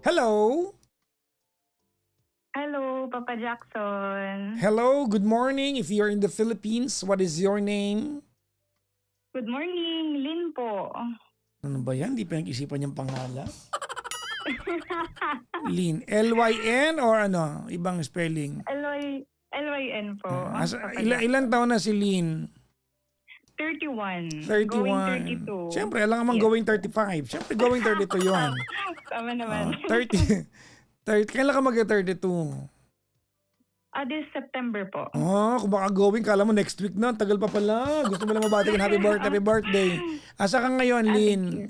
Hello? Hello, Papa Jackson. Hello, good morning. If you're in the Philippines, what is your name? Good morning, Lynn po. Ano ba yan? Di pinag-isipan yung pangalan? Lynn. L-Y-N or ano? Ibang spelling? LYN po, Papa Ilan Jackson. taon na si Lynn? 31. 31. Going 32. Siyempre, alam nga Yes. going 35. Siyempre, going 32 yun. Tama naman. 30. Kailan ka mag-32? This September po. Kung baka going, kala mo next week na. Tagal pa pala. Gusto mo lang mabati ka happy birthday. Asa ka ngayon, Lynn?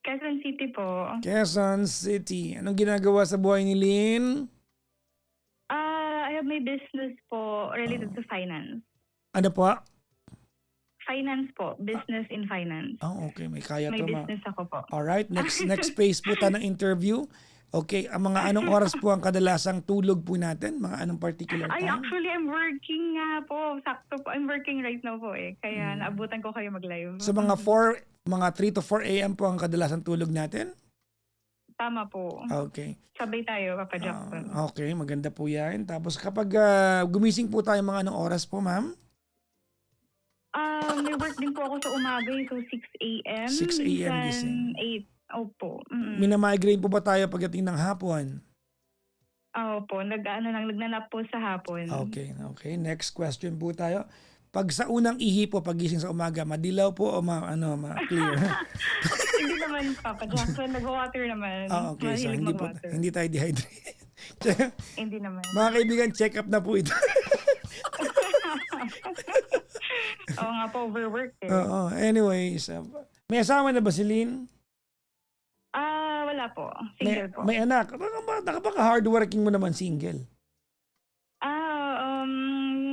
Quezon City po. Quezon City. Anong ginagawa sa buhay ni Lynn? I have my business po related to finance. Ano po? Finance po. Business in finance. Okay. May kaya May to business ako po. Alright. Next phase po tayo ng interview. Okay. Ang mga anong oras po ang kadalasang tulog po natin? Mga anong particular time? Actually, I'm working nga po. Sakto po. I'm working right now po eh. Kaya naabutan ko kayo mag-live. So mga 3 to 4 a.m. po ang kadalasang tulog natin? Tama po. Okay. Sabay tayo, Papa Jackson. Okay. Maganda po yan. Tapos kapag gumising po tayo mga anong oras po, ma'am? May work din po ako sa umaga, so 6 a.m. 6 a.m. gising. 8. Opo. Minamigraine po ba tayo pagdating ng hapon? Opo, nagnanap po sa hapon. Okay. Next question po tayo. Pag sa unang ihi po, pagising sa umaga, madilaw po o ma-clear? Hindi naman, Papa Jackson. Nag-water naman. Okay. So Mahilig mag-water. hindi tayo dehydrated. Hindi naman. Mga kaibigan, check up na po ito. Oo nga po, overwork eh. Anyways, may asawa na ba si Lynn? Wala po. Single po. May anak. Baka hardworking mo naman single.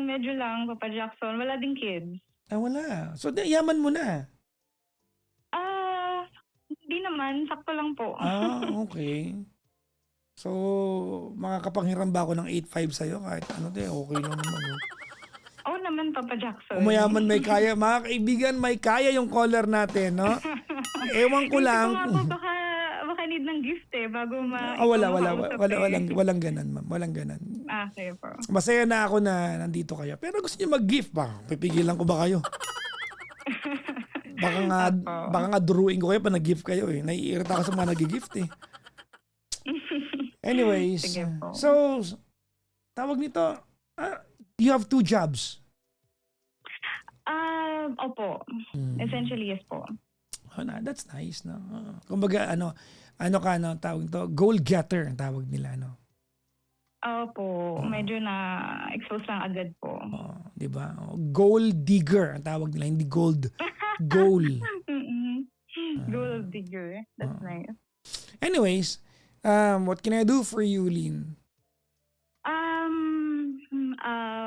Medyo lang, Papa Jackson. Wala ding kids. Wala. So, yaman mo na. Hindi naman. Sakto lang po. Okay. So, makakapanghiram ba ako ng 8.5 sa'yo? Kahit ano okay lang naman. Oo naman, Papa Jackson. Umayaman may kaya. Mga kaibigan, may kaya yung caller natin, no? Ewan ko lang. Hindi ko nga po, baka need ng gift eh, bago Walang ganan, ma'am. Walang ganan. Sige po. Masaya na ako na nandito kayo. Pero gusto niyo mag-gift ba? Pipigilan ko ba kayo? Baka nga duruin ko kayo pa nag-gift kayo eh. Naiirita ako sa mga nag-gift eh. Anyways, Sige po. so, tawag nito, you have 2 jobs. Opo. Essentially, yes po. That's nice, no? Kumbaga, tawag nito, goal getter ang tawag nila, no? Opo. Medyo na-expose lang agad po. Di ba? Gold digger ang tawag nila, hindi gold. Goal. Gold digger. That's nice. Anyways, what can I do for you, Lynn?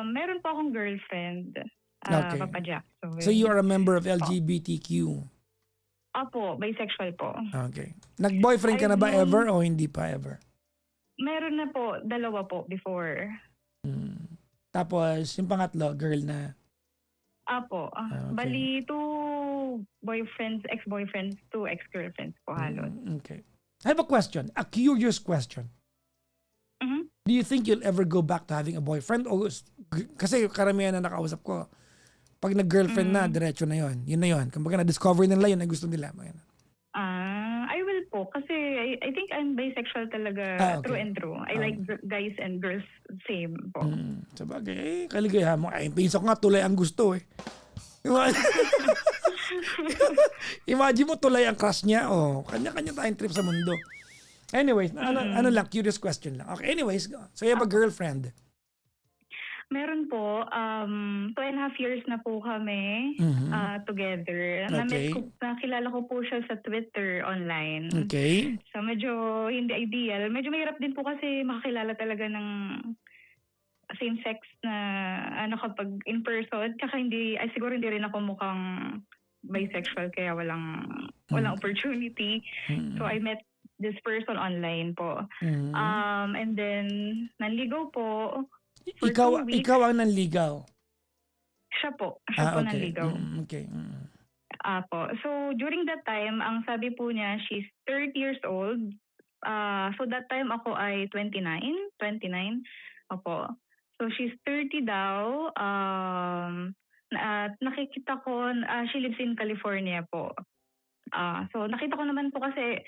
Meron po akong girlfriend, Okay. Papa Jackson. So you are a member of LGBTQ. Opo, bisexual po. Okay. Nag-boyfriend ka na ba I've ever o hindi pa ever? Meron na po, 2 po before. Tapos, yung pangatlo, girl na. Apo. Okay. Bali, 2 boyfriends, ex-boyfriends, 2 ex-girlfriends po halos. Okay. I have a question, a curious question. Mhm. Do you think you'll ever go back to having a boyfriend? Kasi karamihan na nakausap ko, pag nag-girlfriend na, diretso na yon. Yun na yun. Kumbaga na-discover nila yun na gusto nila. I will po. Kasi I think I'm bisexual talaga Okay. through and through. I like guys and girls same po. Sabagay, kaligayahan mo. Pinsa ko nga tulay ang gusto eh. Imagine mo tulay ang crush niya. Kanya-kanya tayong trip sa mundo. Anyways, ano lang, curious question lang. Okay, anyways, so you have a girlfriend. Meron po, 2.5 years na po kami together. Okay. Nakilala ko po siya sa Twitter online. Okay. So medyo hindi ideal. Medyo mahirap din po kasi makakilala talaga ng same-sex na kapag in person. Tsaka siguro hindi rin ako mukhang bisexual kaya walang opportunity. So I met this person online po. And then, nanligaw po. For 2 weeks. Ikaw ang nanligaw. Siya po. Siya po okay. nanligaw. Okay. Apo. So, during that time, ang sabi po niya, she's 30 years old. So that time ako ay 29. Opo. So she's 30 daw. At nakikita ko, she lives in California po. So nakita ko naman po kasi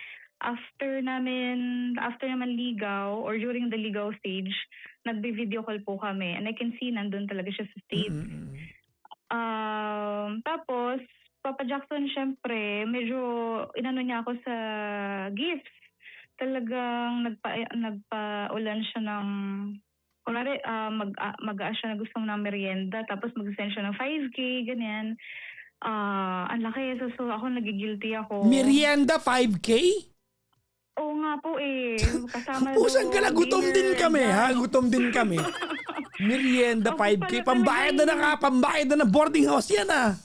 after naman ligaw or during the ligaw stage, nagbe-video call po kami and I can see nandun talaga siya sa States. Tapos Papa Jackson, syempre, medyo inano niya ako sa gifts. Talagang nagpa-ulan siya ng, kunwari, mag-a siya na gusto ng merienda, tapos mag-send siya ng 5K, ganyan. Ang laki. So ako nagigilty ako. Merienda 5K? Oo nga po eh. Kasama Pusang ka na, gutom din kami, ha? Gutom din kami. Merienda 5K, pambayad na ng boarding house yan, ha?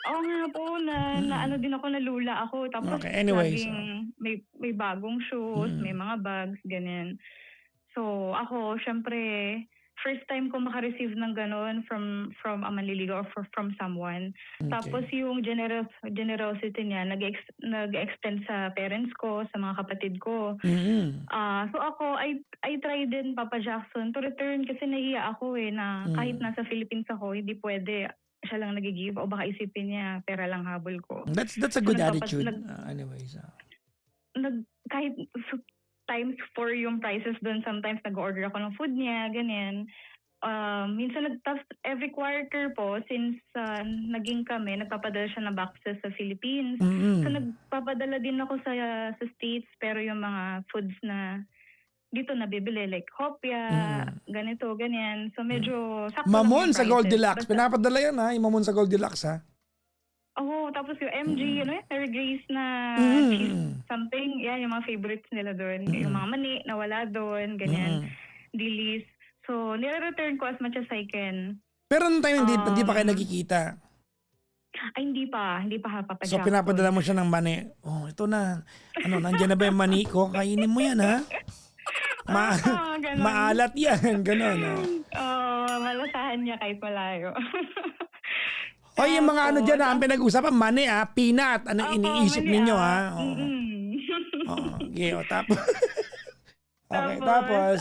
Oo nga po, na ano din ako, nalula ako. Tapos Okay, anyways, laging may bagong shoes, may mga bags, ganyan. So ako, syempre, first time ko makareceive ng ganon from a manliligaw or from someone. Okay. Tapos yung generosity niya, nag-extend sa parents ko, sa mga kapatid ko. So ako, I tried din, Papa Jackson, to return kasi nahiya ako na kahit nasa Philippines ako, hindi pwede siya lang nag-give o baka isipin niya pera lang habol ko. That's a good attitude. Anyways. Kahit times 4 yung prices doon, sometimes nag-order ako ng food niya, ganyan. Minsan every quarter po, since naging kami, nagpapadala siya ng boxes sa Philippines. So nagpapadala din ako sa States, pero yung mga foods na dito nabibili, like hopya, ganito, ganyan. So medyo sakto Mamon lang yung sa prices. Goldilocks. Pinapadala yan, ha? Yung Mamon sa Goldilocks, ha? Oo, tapos yung MG, Mary Grace na cheese something, yan, yung mga favorites nila doon. Yung mga mani na wala doon, ganyan. Dilis. So, nire-return ko as much as I can. Pero nung time, hindi pa kayo nagkikita. Ay, hindi pa Papa So, Jackson. pinapadala mo siya ng mani. Oh, ito na. Nandiyan na ba yung mani ko? Kainin mo yan, ha? Ganun. Maalat yan. Ganon, ha? Malasahan niya kahit malayo. O, yung mga ano dyan, ang pinag-usapan, mani, ha? Peanut. Ano iniisip mani, ninyo, ha? Okay, tapos. Okay, tapos.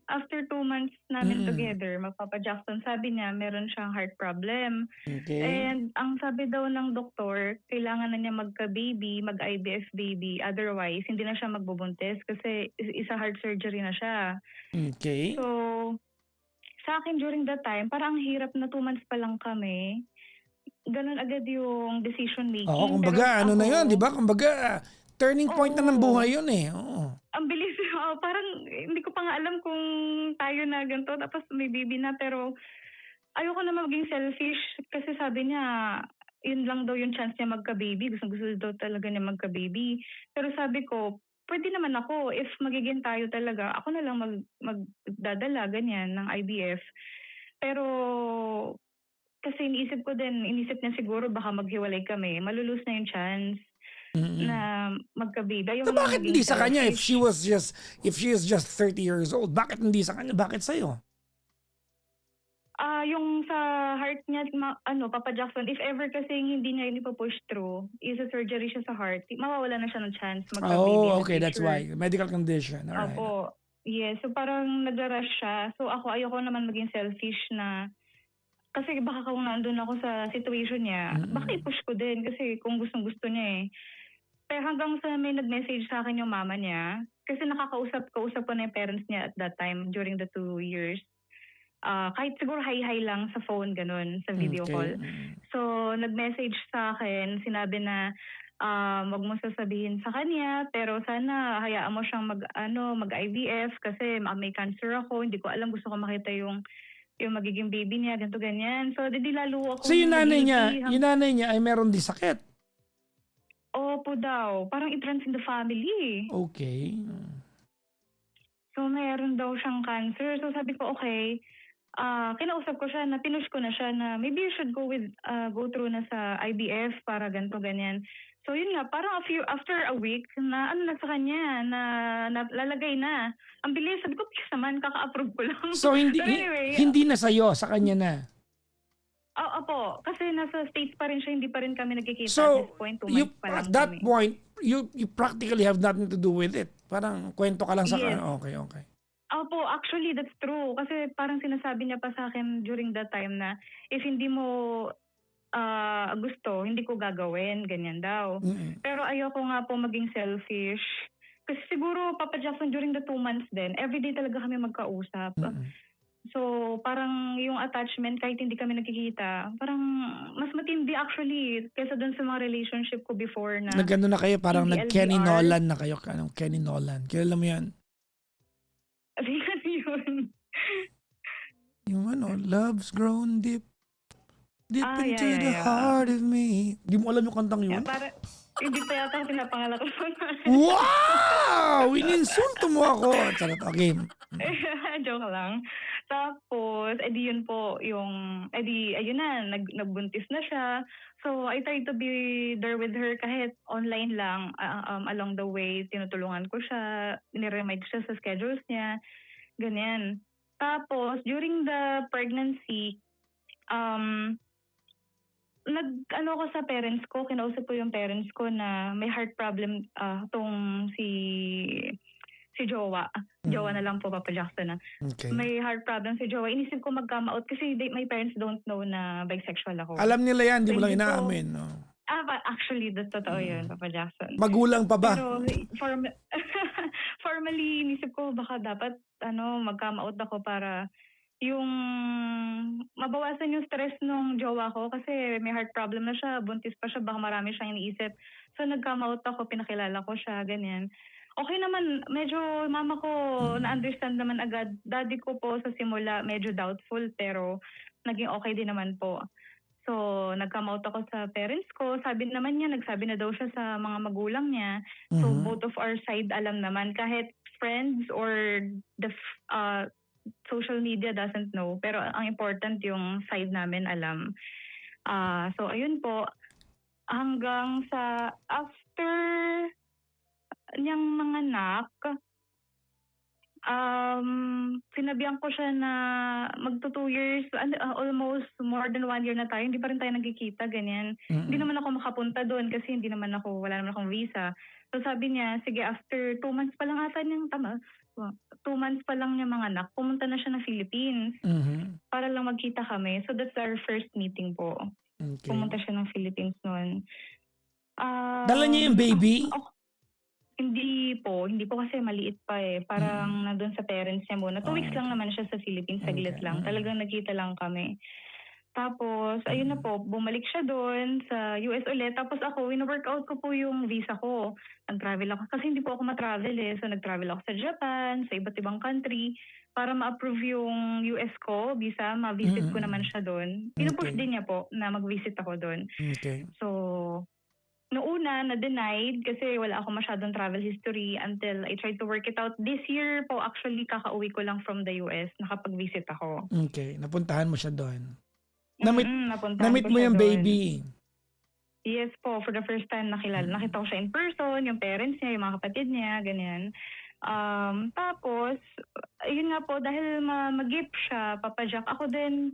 After 2 months namin together, Papa Jackson, sabi niya meron siyang heart problem. Okay. And ang sabi daw ng doktor, kailangan na niya magka-baby, mag-IVF baby. Otherwise, hindi na siya magbubuntis kasi isa heart surgery na siya. Okay. So, sa akin during that time, parang ang hirap na 2 months pa lang kami. Ganun agad yung decision making. Oo, kumbaga, ano na yun, di ba? Kumbaga, turning point na ng buhay yun, eh. Oo. Ang bilis. Parang hindi ko pa nga alam kung tayo na ganito. Tapos may baby na. Pero ayoko na maging selfish. Kasi sabi niya, yun lang daw yung chance niya magka-baby. Gusto daw talaga niya magka-baby. Pero sabi ko, pwede naman ako. If magiging tayo talaga, ako na lang magdadala, ganyan, ng IVF. Pero kasi inisip niya siguro baka maghiwalay kami. Malulus na yung chance na magka-baby. So bakit hindi sa kanya if she is just 30 years old? Bakit hindi sa kanya? Bakit sa'yo? Yung sa heart niya, Papa Jackson, if ever kasi hindi niya ipo-push through, is a surgery siya sa heart, mawawala na siya ng chance magka-baby. Oh, okay, that's why. Medical condition. All right. Opo. Yes, so parang nag-rush siya. So ayoko naman maging selfish na, kasi baka kung nandun ako sa situation niya, baka i-push ko din kasi kung gustong-gusto niya eh. Pero hanggang sa may nag-message sa akin yung mama niya, kasi kausap ko na yung parents niya at that time during the 2 years. Kahit siguro hi-hi lang sa phone, ganun, sa video call. So, nag-message sa akin, sinabi na wag mo sasabihin sa kanya, pero sana hayaan mo siyang mag-IVF kasi may cancer ako, hindi ko alam, gusto ko makita yung magiging baby niya, ganito ganyan. So, di lalo ako. So, yung nanay niya ay meron din sakit? Opo daw. Parang it runs in the family. Okay. So, meron daw siyang cancer. So, sabi ko, okay. Kinausap ko siya na pinush ko na siya na maybe you should go through na sa IVF para ganito, ganyan. So, yun nga, parang after a week, na sa kanya, na lalagay na. Ang bilis, sabi ko, please naman, kaka-approve ko lang. So, hindi na sa'yo, sa kanya na? Opo, kasi nasa States pa rin siya, hindi pa rin kami nagkikita so, at this point, 2 months pa lang at that kami. point, you practically have nothing to do with it. Parang kwento ka lang sa Yes. okay. Opo, actually that's true. Kasi parang sinasabi niya pa sa akin during that time na if hindi mo gusto, hindi ko gagawin, ganyan daw. Mm. Pero ayoko nga po maging selfish. Kasi siguro, Papa Jackson, during the 2 months din, everyday talaga kami magkausap. Mm. So, parang yung attachment, kahit hindi kami nagkikita, parang mas matindi actually kaysa dun sa mga relationship ko before na Nagano na kayo, parang hindi nag-Kenny LDR. Nolan na kayo. Anong Kenny Nolan? Kilala mo yan? Ano yun? Yung love's grown deep Ah, into yeah. the heart of me. Di mo alam yung kantang Yeah, yun? para, hindi pa yata pinapangala ko. Wow! Ininsulto mo ako. Charot, okay. Joke lang. Tapos, edi yun po yung, ayun na, nagbuntis na siya. So, I tried to be there with her kahit online lang. Along the way, tinutulungan ko siya, niremind siya sa schedules niya, ganyan. Tapos, during the pregnancy, nag-ano ko sa parents ko, kinausap ko yung parents ko na may heart problem tong si Jowa. Jowa na lang po, Papa Jackson na. Okay. May heart problem si Jowa. Inisip ko mag-come out kasi my parents don't know na bisexual ako. Alam nila yan, di mo So, lang hindi ko- inaamin. No? Actually, that's totoo yun, Papa Jackson. Magulang pa ba? Pero formally, inisip ko baka dapat mag-come out ako para yung mabawasan yung stress nung jowa ko kasi may heart problem na siya, buntis pa siya, baka marami siyang iniisip. So nag-come out ako, pinakilala ko siya, ganyan. Okay naman, medyo mama ko na-understand naman agad. Daddy ko po sa simula medyo doubtful pero naging okay din naman po. So nag-come out ako sa parents ko. Sabi naman niya, nagsabi na daw siya sa mga magulang niya. So both of our side alam naman kahit friends or the social media doesn't know. Pero ang important yung side namin alam. So ayun po, hanggang sa after niyang manganak, sinabihan ko siya na magto 2 years, almost more than 1 year na tayo, hindi pa rin tayo nagkikita, ganyan. Hindi naman ako makapunta doon kasi wala naman akong visa. So sabi niya, sige after 2 months pa lang ata niyang 2 months pa lang niya manganak, pumunta na siya ng Philippines para lang magkita kami. So that's our first meeting po. Okay. Pumunta siya ng Philippines noon. Dala niya yung baby? Hindi po kasi maliit pa eh. Parang nandun sa parents niya muna. 2 weeks lang naman siya sa Philippines, saglit lang. Talagang nagkita lang kami. Tapos, ayun na po, bumalik siya doon sa US ulit. Tapos ako, wino-workout ko po yung visa ko. Nag-travel ako. Kasi hindi po ako ma-travel eh. So, nag-travel ako sa Japan, sa iba't ibang country, para ma-approve yung US ko, visa. Ma-visit ko naman siya doon. Pinupush din niya po na mag-visit ako doon. Okay. So, noong una, na-denied kasi wala ako masyadong travel history until I tried to work it out. This year po, actually, kakauwi ko lang from the US. Nakapag-visit ako. Okay. Napuntahan mo siya doon. Napuntahan Namit ko mo siya yung doon. baby. Yes po, for the first time nakita ko siya in person, yung parents niya, yung mga kapatid niya, ganyan. Tapos, ayun nga po, dahil mag-gift siya, Papa Jack, ako din,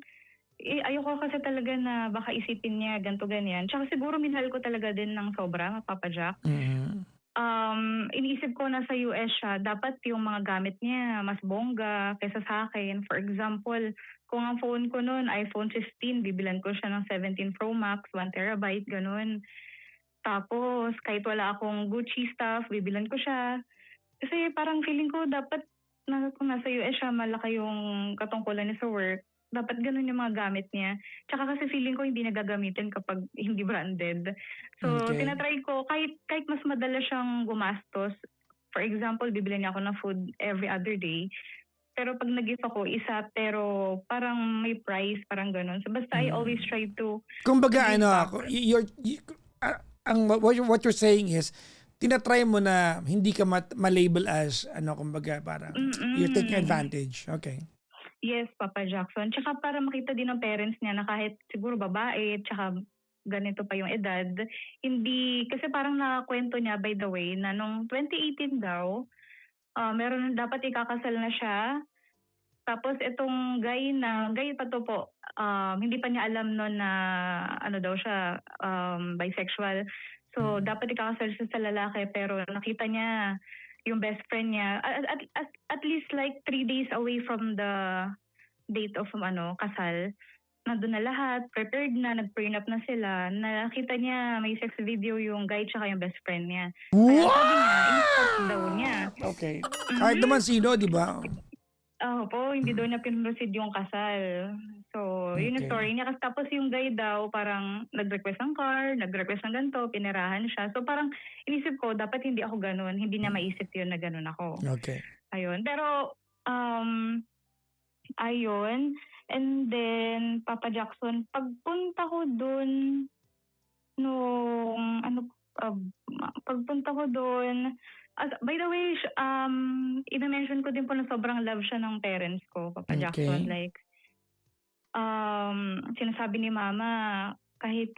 ayoko kasi talaga na baka isipin niya ganto ganyan. Tsaka siguro minahal ko talaga din ng sobra, Papa Jack. Iniisip ko na sa US siya, dapat yung mga gamit niya mas bongga kaysa sa akin. For example, kung ang phone ko noon, iPhone 15, bibilan ko siya ng 17 Pro Max, 1 terabyte, ganun. Tapos, kahit wala akong Gucci stuff, bibilan ko siya. Kasi parang feeling ko dapat kung nasa US siya, malaki yung katungkulan niya sa work, dapat ganun yung mga gamit niya. Tsaka kasi feeling ko hindi na gagamitin kapag hindi branded. So, tinatry ko, kahit mas madala siyang gumastos, for example, bibili niya ako ng food every other day, pero pag nag-gift ako, isa, pero parang may price, parang ganun. So, basta I always try to... Kumbaga, what you're saying is, tinatry mo na hindi ka ma-label as, kumbaga, parang, you're taking advantage. Okay. Yes, Papa Jackson. Tsaka para makita din ng parents niya na kahit siguro babae, tsaka ganito pa yung edad, hindi, kasi parang nakakwento niya, by the way, na nung 2018 daw, meron dapat ikakasal na siya. Tapos itong guy pa to po, hindi pa niya alam noon na daw siya, bisexual. So, dapat ikakasal siya sa lalaki pero nakita niya yung best friend niya at least like 3 days away from the date of kasal. Nandun na lahat, prepared na, nag-prenup na sila. Nakita niya may sex video yung guy tsaka yung best friend niya. Kaya sabi niya, in-stop daw niya. Okay. Kahit naman sino, di ba? Po, hindi daw niya pinroceed yung kasal. So, yun yung Okay. story niya. Tapos yung guy daw, parang nag-request ng car, nag-request ng ganito, pinirahan siya. So, parang inisip ko, dapat hindi ako ganun. Hindi niya maisip yun na ganun ako. Okay. Ayun. Pero, ayun. And then, Papa Jackson, pagpunta ko dun, pagpunta ko dun, by the way, ina-mention ko din po na sobrang love siya ng parents ko, Papa Jackson. Like, sinasabi ni Mama, kahit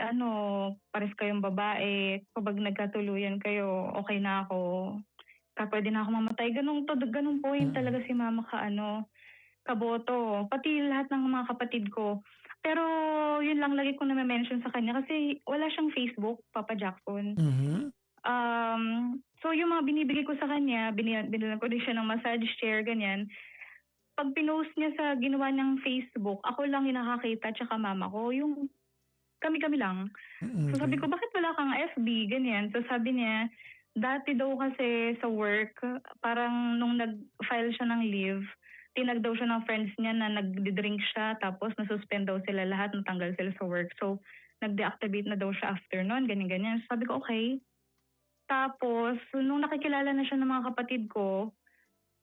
pares kayong babae, kapag nagkatuluyan kayo, okay na ako. Pwede na ako mamatay. Ganun point talaga si Mama kaboto. Pati lahat ng mga kapatid ko. Pero yun lang lagi ko na-mention sa kanya kasi wala siyang Facebook, Papa Jackson. So yung mga binibigay ko sa kanya, binilan ko din siya ng massage chair, ganyan. Pag pinost niya sa ginawa niyang Facebook, ako lang yung nakakita tsaka mama ko. Yung kami-kami lang. So sabi ko, bakit wala kang FB? Ganyan. So sabi niya, dati daw kasi sa work, parang nung nag-file siya ng leave, tinag daw siya ng friends niya na nag-drink siya, tapos nasuspend daw sila lahat, natanggal sila sa work. So, nag-deactivate na daw siya after nun, ganyan-ganyan. So, sabi ko, okay. Tapos, nung nakikilala na siya ng mga kapatid ko,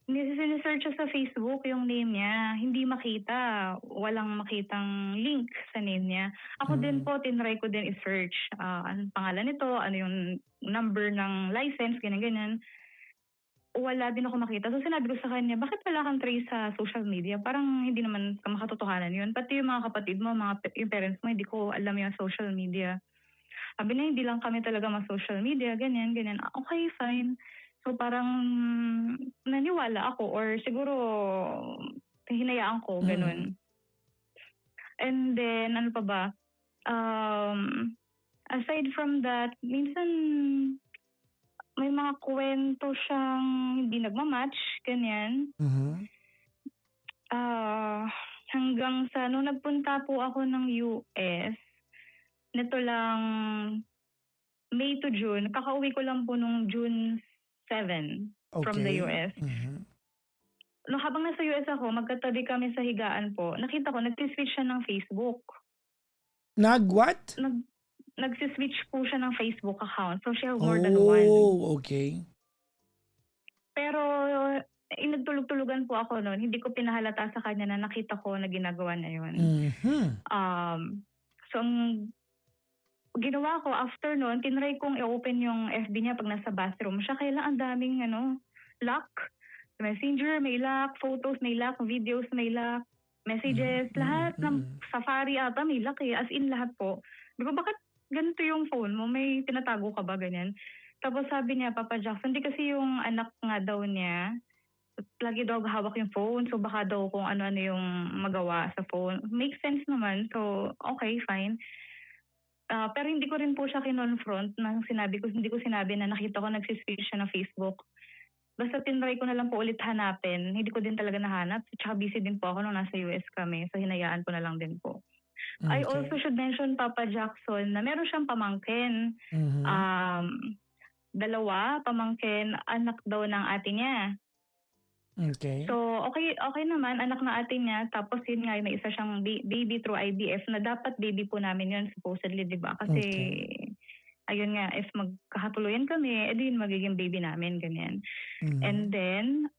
sinesearch siya sa Facebook yung name niya. Hindi makita. Walang makitang link sa name niya. Ako din po, tinry ko din i-search. Anong pangalan nito? Ano yung number ng license? Ganyan-ganyan. Wala din ako makita. So sinabi ko sa kanya, bakit wala kang trace sa social media? Parang hindi naman makatotohanan yun. Pati yung mga kapatid mo, yung parents mo, hindi ko alam yung social media. Sabi na, hindi lang kami talaga social media, ganyan, ganyan. Okay, fine. So parang naniwala ako or siguro hinayaan ko, ganun. And then, ano pa ba? Aside from that, minsan may mga kwento siyang hindi nagmamatch, ganyan. Hanggang sa, nung nagpunta po ako ng US, nito lang, May to June, kakauwi ko lang po nung June 7 from the US. No, habang nasa US ako, magkatabi kami sa higaan po, nakita ko, nag-switch siya ng Facebook. Nag-what? Nag-switch po siya ng Facebook account. So, she has more than one. Oh, okay. Pero, nagtulog-tulugan po ako noon. Hindi ko pinahalata sa kanya na nakita ko na ginagawa na yun. So, ang ginawa ko after noon, tinry kong i-open yung FB niya pag nasa bathroom siya. Kaya lang ang daming lock. Messenger, may lock. Photos, may lock. Videos, may lock. Messages, lahat ng Safari ata may lock eh. As in lahat po. Di ba, bakit ganito yung phone mo? May tinatago ka ba ganyan? Tapos sabi niya, Papa Jackson, hindi kasi yung anak nga daw niya, lagi daw hawak yung phone. So baka daw kung ano-ano yung magawa sa phone. Makes sense naman. So, okay, fine. Pero hindi ko rin po siya kinonfront nang hindi ko sinabi na nakita ko nagsiswitch siya ng Facebook. Basta tinry ko na lang po ulit hanapin. Hindi ko din talaga nahanap. Tsaka busy din po ako nung nasa US kami. So hinayaan ko na lang din po. I also should mention, Papa Jackson, na meron siyang pamangkin. 2 pamangkin, anak daw ng ate niya. Okay. So, okay naman, anak ng ate niya. Tapos yun nga, may isa siyang baby through IVF na dapat baby po namin yun, supposedly, di ba? Kasi, ayun nga, if magkakatuluyan kami, edi yun magiging baby namin, ganyan. And then,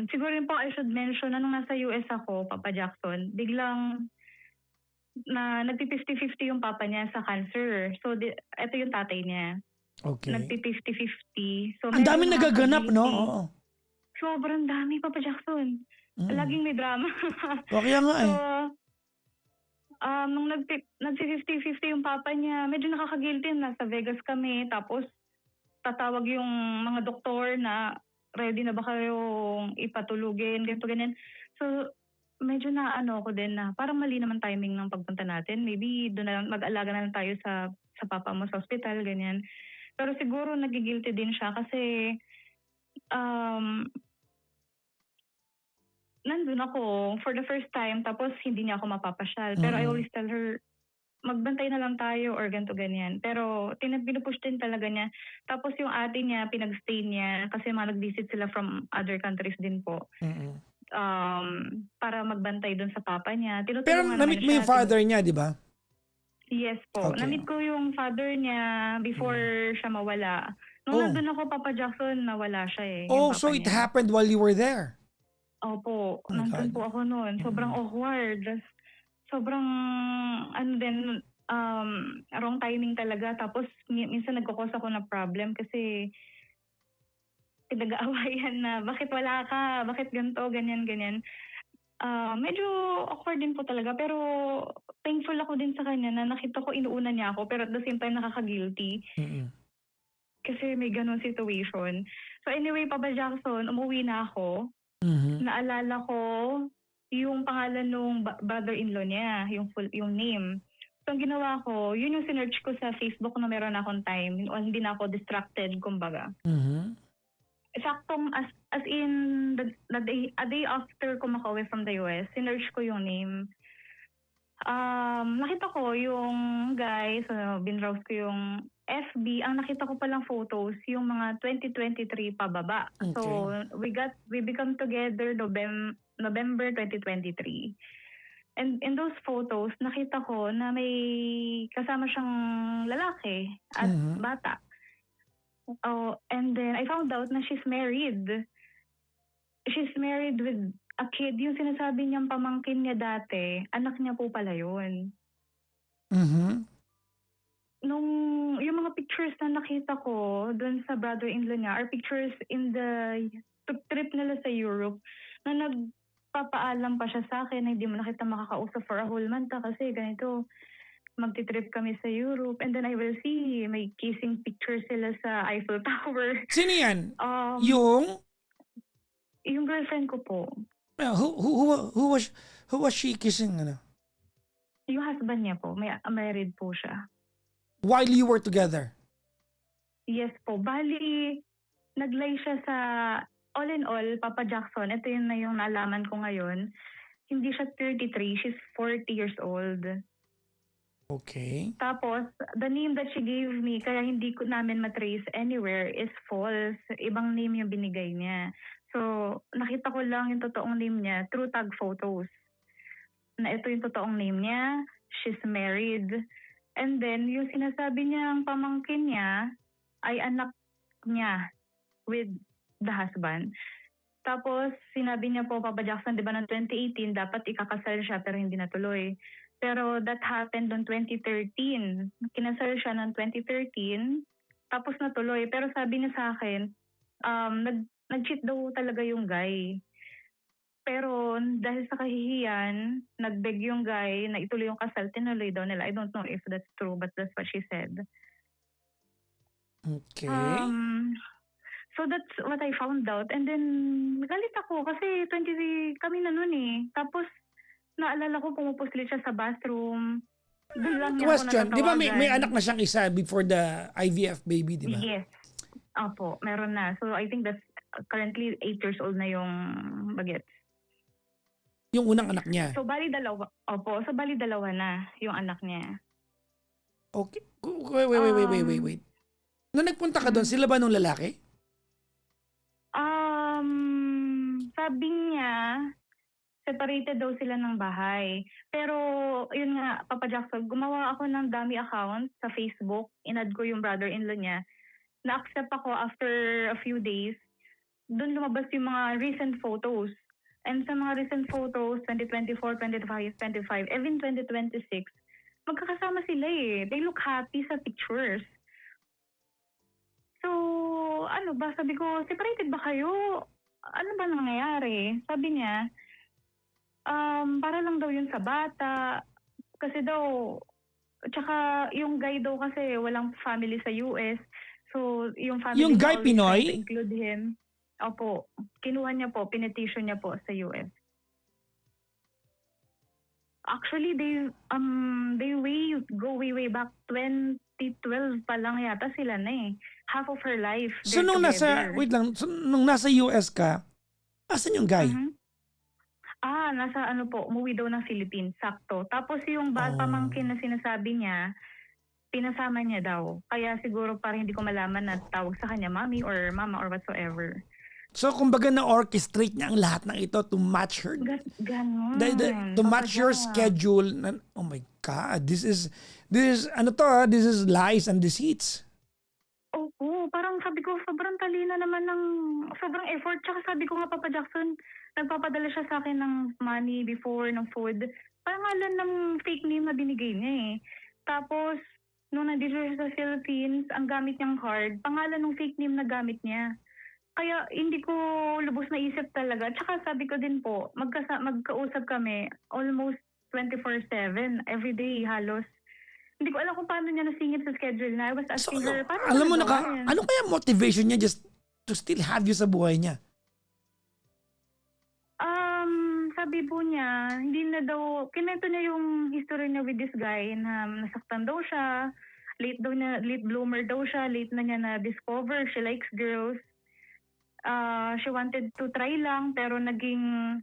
siguro rin po I should mention na nung nasa US ako, Papa Jackson, biglang na nagpi-50-50 yung papa niya sa cancer. So, ito yung tatay niya. Okay. Nagpi-50-50. So, ang dami nagaganap, no? Oo. Sobrang dami, Papa Jackson. Laging may drama. Kaya nga eh. So, nung nagpi-50-50 yung papa niya, medyo nakaka-guilty. Nasa Vegas kami. Tapos, tatawag yung mga doktor na ready na ba kayong ipatulugin, ganito, ganyan. So, medyo na ano ko din na parang mali naman timing ng pagpunta natin. Maybe doon na lang, mag-alaga na lang tayo sa papa mo sa ospital, ganyan. Pero siguro nagigilty din siya kasi um, nandun ako for the first time tapos hindi niya ako mapapasyal. Pero I always tell her, magbantay na lang tayo or ganito ganyan. Pero pinupush din talaga niya. Tapos yung ate niya, pinag-stay niya kasi mga nag-visit sila from other countries din po. Para magbantay dun sa papa niya. Pero Tinutulungan naman na-meet mo yung siya. father niya, di ba? Yes po. Okay. Na-meet ko yung father niya before siya mawala. Nung nandun ako, Papa Jackson, nawala siya eh. Oh, yung papa so it niya. happened while you were there. Opo, Oh my nandun God. po ako noon. Sobrang awkward. Sobrang, ano din, wrong timing talaga. Tapos, minsan nagkukos ako na problem kasi pinag-aawayan na, bakit wala ka? Bakit ganito? Ganyan, ganyan. Medyo awkward din po talaga. Pero, thankful ako din sa kanya na nakita ko inuuna niya ako. Pero at the same time, nakaka-guilty. Kasi may ganun situation. So anyway, Papa Jackson, umuwi na ako. Naalala ko yung pangalan nung brother-in-law niya, yung name. So ang ginawa ko, yun yung sinearch ko sa Facebook na meron akong time. Hindi na ako distracted, kumbaga. Saktong as in a day after ko makauwi from the US, sinearch ko yung name. Nakita ko yung guy, so binrowse ko yung FB, ang nakita ko palang photos, yung mga 2023 pababa. Okay. So, we become together November 2023. And in those photos, nakita ko na may kasama siyang lalaki at bata. Oh, and then I found out na she's married. She's married with a kid. Yung sinasabi niyang pamangkin niya dati, anak niya po pala yun. Nung yung mga pictures na nakita ko doon sa brother-in-law niya are pictures in the trip nila sa Europe na nagpapaalam pa siya sa akin na hindi mo na kita makakausap for a whole month kasi ganito, magti-trip kami sa Europe and then I will see may kissing pictures sila sa Eiffel Tower. Sino yan? Yung girlfriend ko po. Who was she kissing? Yung husband niya po, married po siya. While you were together? Yes po. Bali, naglay siya sa, all in all, Papa Jackson, ito yun na yung naalaman ko ngayon, hindi siya 33, she's 40 years old. Okay. Tapos, the name that she gave me, kaya hindi ko namin matrace anywhere, is false. Ibang name yung binigay niya. So, nakita ko lang yung totoong name niya through tag photos. Na ito yung totoong name niya, she's married. And then, yung sinasabi niyang pamangkin niya ay anak niya with the husband. Tapos, sinabi niya po, Papa Jackson, di ba ng 2018, dapat ikakasal siya pero hindi natuloy. Pero that happened on 2013. Kinasal siya ng 2013, tapos natuloy. Pero sabi niya sa akin, nag-cheat daw talaga yung guy. Pero dahil sa kahihiyan, nag-beg yung guy na ituloy yung kasal, tinuloy daw nila. I don't know if that's true, but that's what she said. Okay. So that's what I found out. And then, galit ako kasi 20 kami na nun eh. Tapos, naalala ko pumupuslit siya sa bathroom. Doon lang niya ako Question, di ba may natatawagan. anak na siyang isa before the IVF baby, di ba? Yes. Opo, meron na. So I think that's currently 8 years old na yung bagets. Yung unang anak niya. So bali dalawa. Opo, so bali dalawa na yung anak niya. Okay. Wait. Nung nagpunta ka doon, sila ba nung lalaki? Sabi niya, separated daw sila ng bahay. Pero, yun nga, Papa Jackson, gumawa ako ng dummy account sa Facebook. Inad ko yung brother-in-law niya. Na-accept ako after a few days. Doon lumabas yung mga recent photos. And sa mga recent photos, 2024, 25, even 2026, magkakasama sila eh. They look happy sa pictures. So, ano ba? Sabi ko, separated ba kayo? Ano ba nangyayari? Sabi niya, para lang daw yun sa bata. Kasi daw, tsaka yung guy daw kasi walang family sa US. So, yung family Yung niya guy always Pinoy? trying to include him. Opo. Kinuha niya po, pinetition niya po sa US. Actually, go way back 2012 pa lang yata sila na eh. Half of her life, So they're nung together. nung nasa US ka, asan yung guy? Mhm. Nasa ano po, umuwi daw ng Philippines, sakto. Tapos yung Oh. pamangkin na sinasabi niya, pinasama niya daw. Kaya siguro parang hindi ko malaman na tawag sa kanya mami or mama or whatsoever. So kumbaga na-orchestrate niya ang lahat ng ito to match her, Ganon. to match your schedule. Oh my God, this is this is lies and deceits. Oo, parang sabi ko, sobrang talino naman ng, sobrang effort. Tsaka sabi ko nga, Papa Jackson, nagpapadala siya sa akin ng money before, ng food. Pangalan ng fake name na binigay niya eh. Tapos, nung nandito siya sa Philippines, ang gamit niyang card, pangalan ng fake name na gamit niya. Kaya hindi ko lubos na isip talaga. Tsaka sabi ko din po, magkausap kami almost 24/7, everyday halos. Hindi ko alam kung paano niya nasingit sa schedule na. I was So, asking her, paano alam mo, nagawa yan? ano kaya motivation niya just to still have you sa buhay niya? Sabi po niya, hindi na daw, kinento niya yung history niya with this guy na nasaktan daw siya, late bloomer daw siya, late na niya na-discover, she likes girls. She wanted to try lang, pero naging,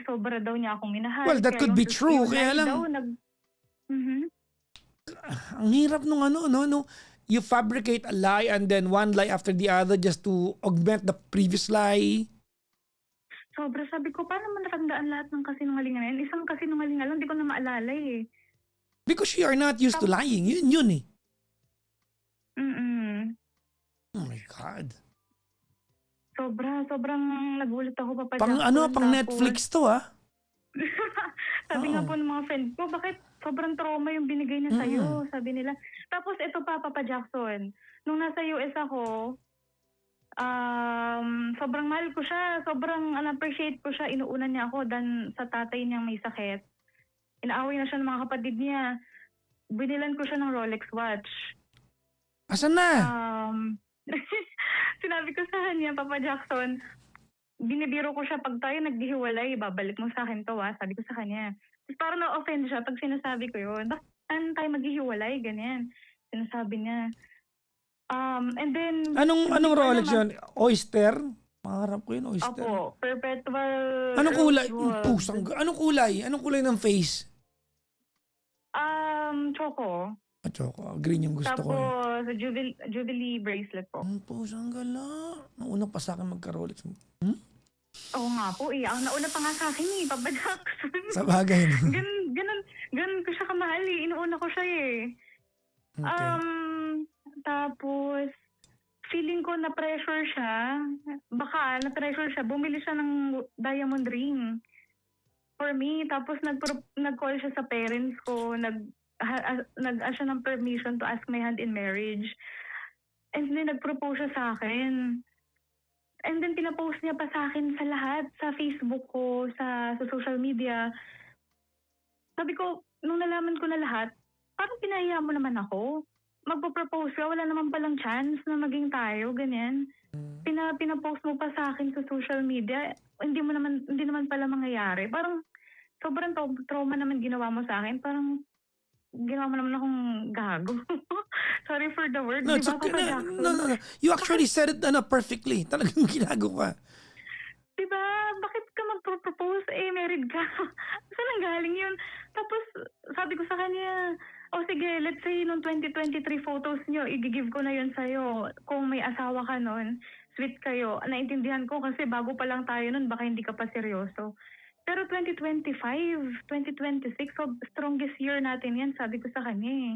sobra daw niya akong minahal. Well, that Kaya could yung be true, kaya lang, daw, ang hirap nung no, you fabricate a lie and then one lie after the other just to augment the previous lie. Sobra, sabi ko, paano mo natandaan lahat ng kasinungalingan na yan? Isang kasinungalingan lang, hindi ko na maalala eh. Because you are not used to lying. Yun eh. Oh my God. Sobrang nagulat ako, Papa Pang Jackson. pang Tapos, Netflix to sabi nga Oo. po ng mga friends ko, bakit sobrang trauma yung binigay niya sa'yo? Sabi nila. Tapos ito pa, Papa Jackson, nung nasa US ako, sobrang mahal ko siya, sobrang appreciate ko siya, inuuna niya ako dan sa tatay niyang may sakit. Inaaway na siya ng mga kapatid niya. Binilan ko siya ng Rolex watch. Asan na? Sinabi ko sa kanya, Papa Jackson, binibiro ko siya, pag tayo naghihiwalay, babalik mo sa akin to sabi ko sa kanya. Tapos parang na-offend siya pag sinasabi ko yun. Bakit tayo maghihiwalay? Ganyan. Sinasabi niya. And then... Anong Rolex yun? Oyster? Pangarap ko yun, oyster. Opo, perpetual... Anong kulay? Rosewood. Anong kulay? Anong kulay ng face? Choco. Choco. Green yung gusto ko. Tapos, Jubilee bracelet po. Ang pusang gala. Nauna pa sa akin magka-Rolex. Oo nga po eh. Ang nauna pa nga sa akin eh, Papa Jackson. Sa bagay. No? Ganun ko siya kamahal eh. Inuuna ko siya eh. Okay. Tapos, feeling ko na-pressure siya. Baka na-pressure siya. Bumili siya ng diamond ring for me. Tapos nag-call siya sa parents ko. Nag-ask siya ng permission to ask my hand in marriage. And then nag-propose siya sa akin. And then pinapost niya pa sa akin sa lahat. Sa Facebook ko, sa social media. Sabi ko, nung nalaman ko na lahat, parang pinahiya mo naman ako. Magpo-propose ka, wala naman palang chance na maging tayo, ganyan. Pinapost mo pa sa akin sa social media, hindi naman pala mangyayari. Parang sobrang trauma naman ginawa mo sa akin. Parang ginawa mo naman akong gago. Sorry for the word. No, it's okay. No. You actually said it perfectly. Talagang ginago ka. Diba? Bakit ka magpropose? Married ka. Saan ang galing yun? Tapos, sabi ko sa kanya, sige, let's say, nung 2023 photos nyo, i-give ko na yun sa'yo. Kung may asawa ka nun, sweet kayo. Naintindihan ko kasi bago pa lang tayo nun, baka hindi ka pa seryoso. Pero 2025, 2026, so strongest year natin yan, sabi ko sa kanya eh.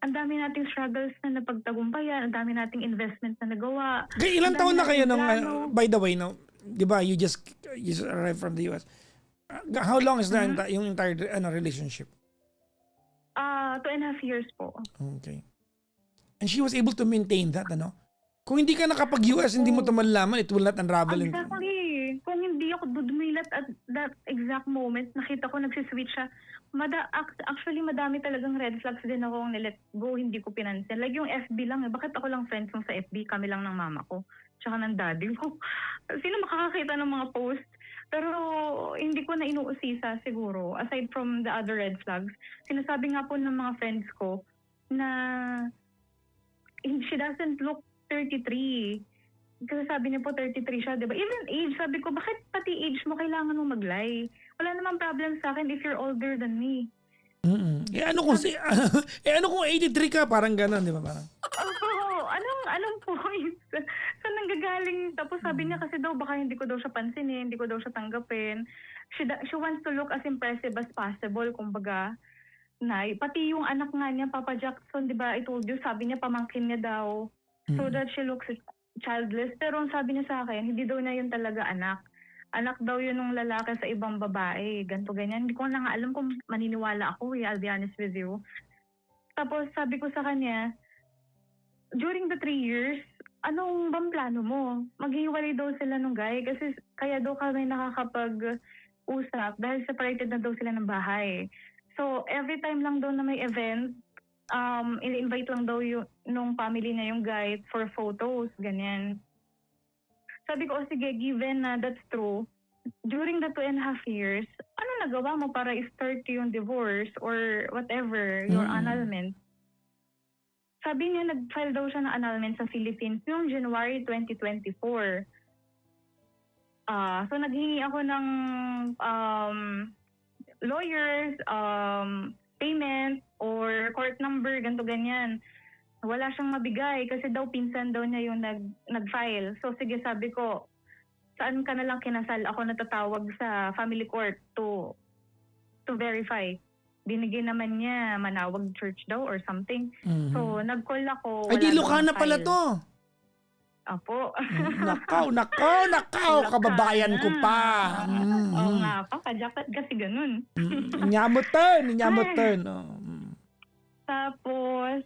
Ang dami nating struggles na napagtagumpayan, ang dami nating investment na nagawa. Ilang taon na kayo by the way, no? Di ba, you just arrived from the US. How long is yung entire relationship? 2.5 years po. Okay. And she was able to maintain that, ano? Kung hindi ka nakapag-US, hindi mo ito malalaman, it will not unravel. Exactly. Kung hindi ako dudumilat at that exact moment, nakita ko nagsiswitch siya. Actually, madami talagang red flags din ako nilet go, hindi ko pinansin. Like yung FB lang, bakit ako lang friends mo sa FB? Kami lang ng mama ko, tsaka ng daddy ko. Sino makakakita ng mga post? Pero hindi ko na inuusisa siguro. Aside from the other red flags, sinasabi nga po ng mga friends ko na she doesn't look 33. Kasi sabi niya po 33 siya, di ba? Even age, sabi ko, bakit pati age mo kailangan mo mag-lie? Wala namang problem sa akin if you're older than me. Ano kung 83 ka, parang gano'n, di ba? Parang Anong point? Saan nanggagaling? Tapos sabi niya kasi daw baka hindi ko daw siya pansinin, hindi ko daw siya tanggapin. She wants to look as impressive as possible, kumbaga. Pati yung anak nga niya, Papa Jackson, di ba, I told you, sabi niya pamangkin niya daw so that she looks childless. Pero ang sabi niya sa akin, hindi daw niya yun talaga anak. Anak daw yun ng lalaki sa ibang babae. Ganto ganyan. Hindi ko na nga alam kung maniniwala ako, I'll be honest with you. Tapos sabi ko sa kanya, during the 3 years, anong bang plano mo? Maghihiwalay daw sila nung guy kasi kaya daw kami nakakapag-usap dahil separated na daw sila ng bahay. So, every time lang daw na may event, in-invite lang daw nung family niya yung guy for photos, ganyan. Sabi ko, sige, given na that's true, during the 2.5 years, ano nagawa mo para i-start yung divorce or whatever, your annulment? Sabi niya, nag-file daw siya ng annulment sa Philippines noong January 2024. So, naghingi ako ng lawyers, payment, or court number, ganto ganyan. Wala siyang mabigay kasi daw pinsan daw niya yung nag-file. So, sige, sabi ko, saan ka na lang kinasal? Ako natatawag sa family court to verify. Binigay naman niya Manawag Church daw or something. So, nag-call ako. Ay, di Lucana pala to. Apo. Nakaw, kababayan ko pa. Oo nga pa, kajakat kasi ganun. Nyamutan. Tapos,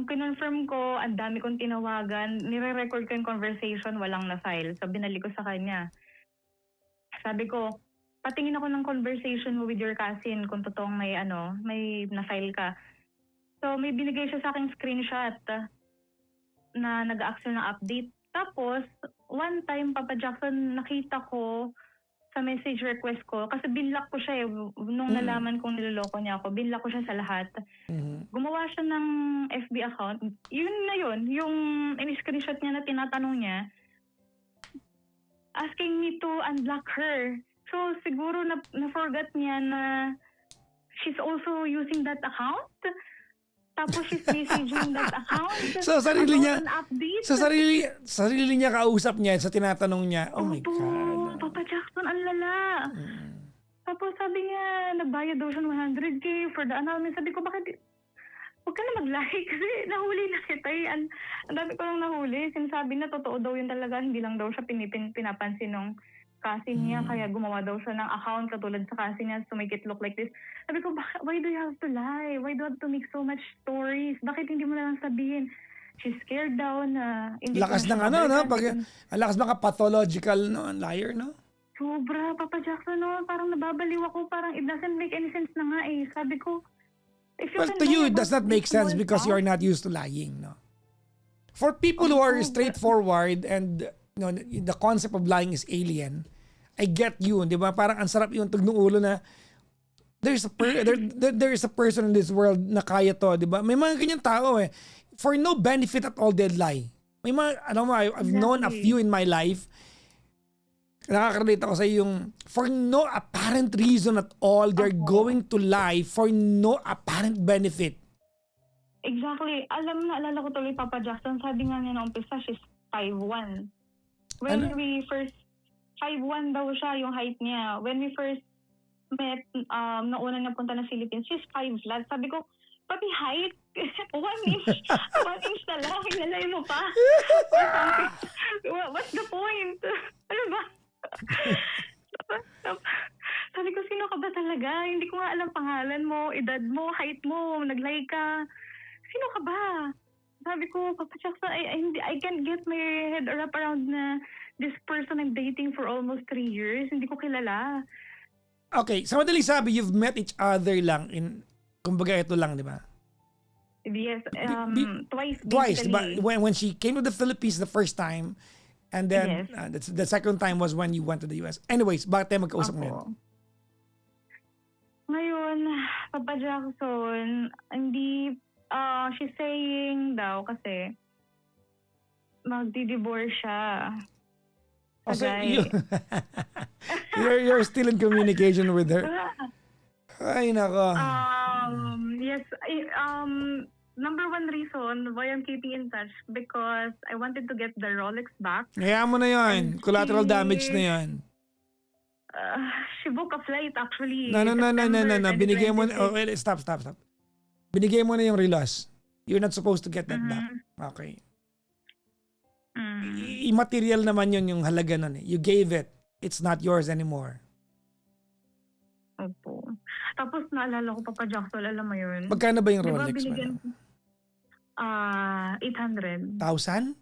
kinonfirm ko, ang dami kong tinawagan, nire-record ko yung conversation, walang na-file. So, binalik ko sa kanya. Sabi ko, patingin ako ng conversation mo with your cousin kung totoong may na-file ka. So, may binigay siya sa aking screenshot na nag-action ng update. Tapos, one time, Papa Jackson, nakita ko sa message request ko, kasi binlock ko siya nung nalaman kong niloloko niya ako, binlock ko siya sa lahat. Gumawa siya ng FB account. Yun na yun, yung in-screenshot niya na tinatanong niya, asking me to unblock her. So, siguro na-forgot niya na she's also using that account. Tapos she's messaging that account. So, sarili niya, an update. sarili niya kausap niya sa tinatanong niya. Oh my Opo, God. Papa Jackson, ang lala. Tapos sabi niya, nagbayad daw siya ng 100K for the annulment. Sabi ko, bakit, huwag ka na mag-like kasi nahuli na kita eh. Ang dami ko lang nahuli. Sinasabi na totoo daw yun talaga. Hindi lang daw siya pinapansin nung cousin niya. Kaya gumawa daw siya ng account katulad sa cousin niya to make it look like this. Sabi ko, why do you have to lie? Why do you have to make so much stories? Bakit hindi mo na lang sabihin? She's scared daw na... Lakas ng lakas mga pathological liar, no? Sobra, Papa Jackson, no? Parang nababaliw ako. Parang it doesn't make any sense na nga eh. Sabi ko, if you Well, can to lie you, it about does not make this sense small because stuff- you are not used to lying, no? For people who are straightforward and the concept of lying is alien, I get you, di ba? Parang ang sarap yung tugnong ulo na there is a person in this world na kaya to, di ba? May mga ganyan tao eh. For no benefit at all, they'll lie. May mga, I've known a few in my life. Nakaka-relate ako sa yung for no apparent reason at all, they're going to lie for no apparent benefit. Exactly. Alala ko tuloy, Papa Jackson, sabi nga niya na umpisa, she's 5'1". When we first, 5'1" daw siya yung height niya. When we first met, nauna niya punta ng Philippines, she's 5 flat. Sabi ko, pati height, 1 inch, 1 inch na lang, hinalay mo pa. What's the point? Ano ba? Sabi ko, sino ka ba talaga? Hindi ko nga alam pangalan mo, edad mo, height mo, naglay ka. Sino ka ba? Sabi ko, Papa Jackson, I can't get my head wrap around na this person I'm dating for almost 3 years. Hindi ko kilala. Okay, sa madaling sabi, you've met each other lang in, kumbaga ito lang, di ba? Yes, twice. Twice, basically. diba? When she came to the Philippines the first time, And then, Yes. the second time was when you went to the US. Anyways, bakit tayo magkausap ngayon? Opo. Ngayon, Papa Jackson, hindi, she's saying daw kasi magdi-divorce siya. Oh, so Sagay. you're still in communication with her? Ay, nako. Yes, number one reason why I'm keeping in touch because I wanted to get the Rolex back. Hayaan mo na yun. And Collateral she- damage na yun. She booked a flight actually. No. September Binigay mo na. 2026. Oh, wait, stop. Binigay mo na yung reloss. You're not supposed to get that back. Mhm. Okay. Mm. Immaterial naman yun yung halaga nun eh. You gave it. It's not yours anymore. Opo. Tapos naalala ko, Papa Jackson, alam mo yun. Magkano ba yung Di ba Rolex? binigyan, 800. 1,000?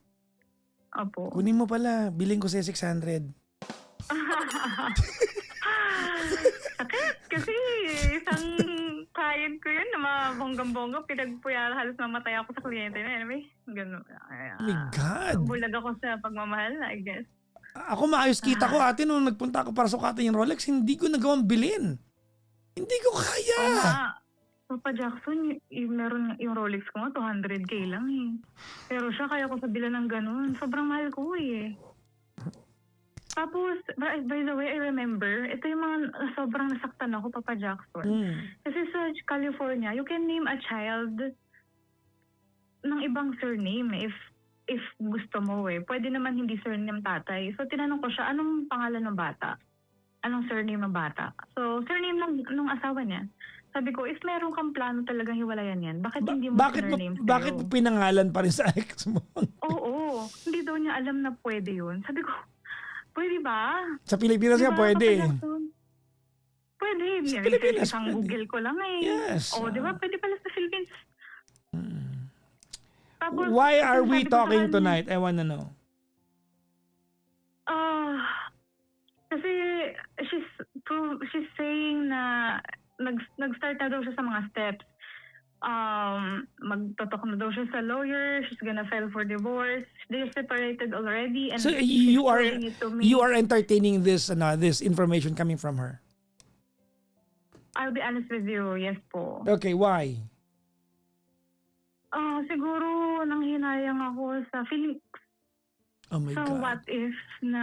Opo. Kunin mo pala. Biling ko sa 600. Sakit kasi isang client ko yun na mga bonggang-bongga, pinagpuyala, halos mamatay ako sa kliyente na. Anyway, gano'n. Oh my God. Bulag ako sa pagmamahal, I guess. Ako maayos kita ko ate nung nagpunta ako para sukatin yung Rolex, hindi ko nagawang bilhin. Hindi ko kaya. Oo nga. Papa Jackson, meron yung Rolex ko nga, 200K lang eh. Pero siya, kaya ko sa bilan ng ganun. Sobrang mahal ko eh. Tapos, by the way, I remember, ito yung mga sobrang nasaktan ako, Papa Jackson. Kasi sa California, you can name a child ng ibang surname if gusto mo eh. Pwede naman hindi surname tatay. So, tinanong ko siya, anong pangalan ng bata? Anong surname ng bata? So, surname ng asawa niya. Sabi ko, if meron kang plano talagang hiwalayan yan, bakit hindi mo surname sa'yo? Bakit mo pinangalan pa rin sa ex mo? Oo. Hindi daw niya alam na pwede yun. Sabi ko, pwede ba? Sa Pilipinas nga Diba, pwede. Papa Jackson? Pwede. Sa Pilipinas, Isang pwede. Google ko lang eh. Yes. Oo, di ba? Pwede pala sa Philippines. Tapos, Why are we sabi ko sa talking kanya, tonight? I wanna know. Kasi she's saying na nag-start na daw siya sa mga steps. Magtotok na daw siya sa lawyer. She's gonna file for divorce. They're separated already. And So she's showing it to me. you are entertaining this this information coming from her. I'll be honest with you, yes po. Okay, why? Siguro nanghinayang ako sa feeling. Oh my So God. what if na...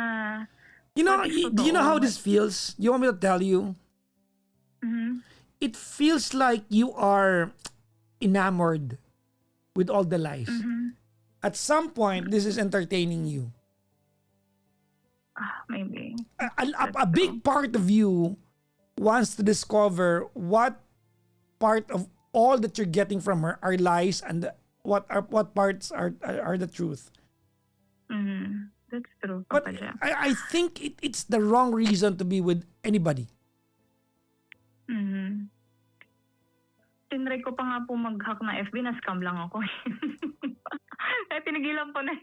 You know, What if do you know how totoo? this feels? You want me to tell you? Mhm. It feels like you are enamored with all the lies. Mhm. At some point, this is entertaining you. Maybe. A big part of you wants to discover what part of all that you're getting from her are lies and what parts are the truth. Mhm. That's true, But Papa Jack. I think it's the wrong reason to be with anybody. Mhm. Tinry ko pa nga po mag-hack na FB, na-scam lang ako. Kaya tinigilan ko na.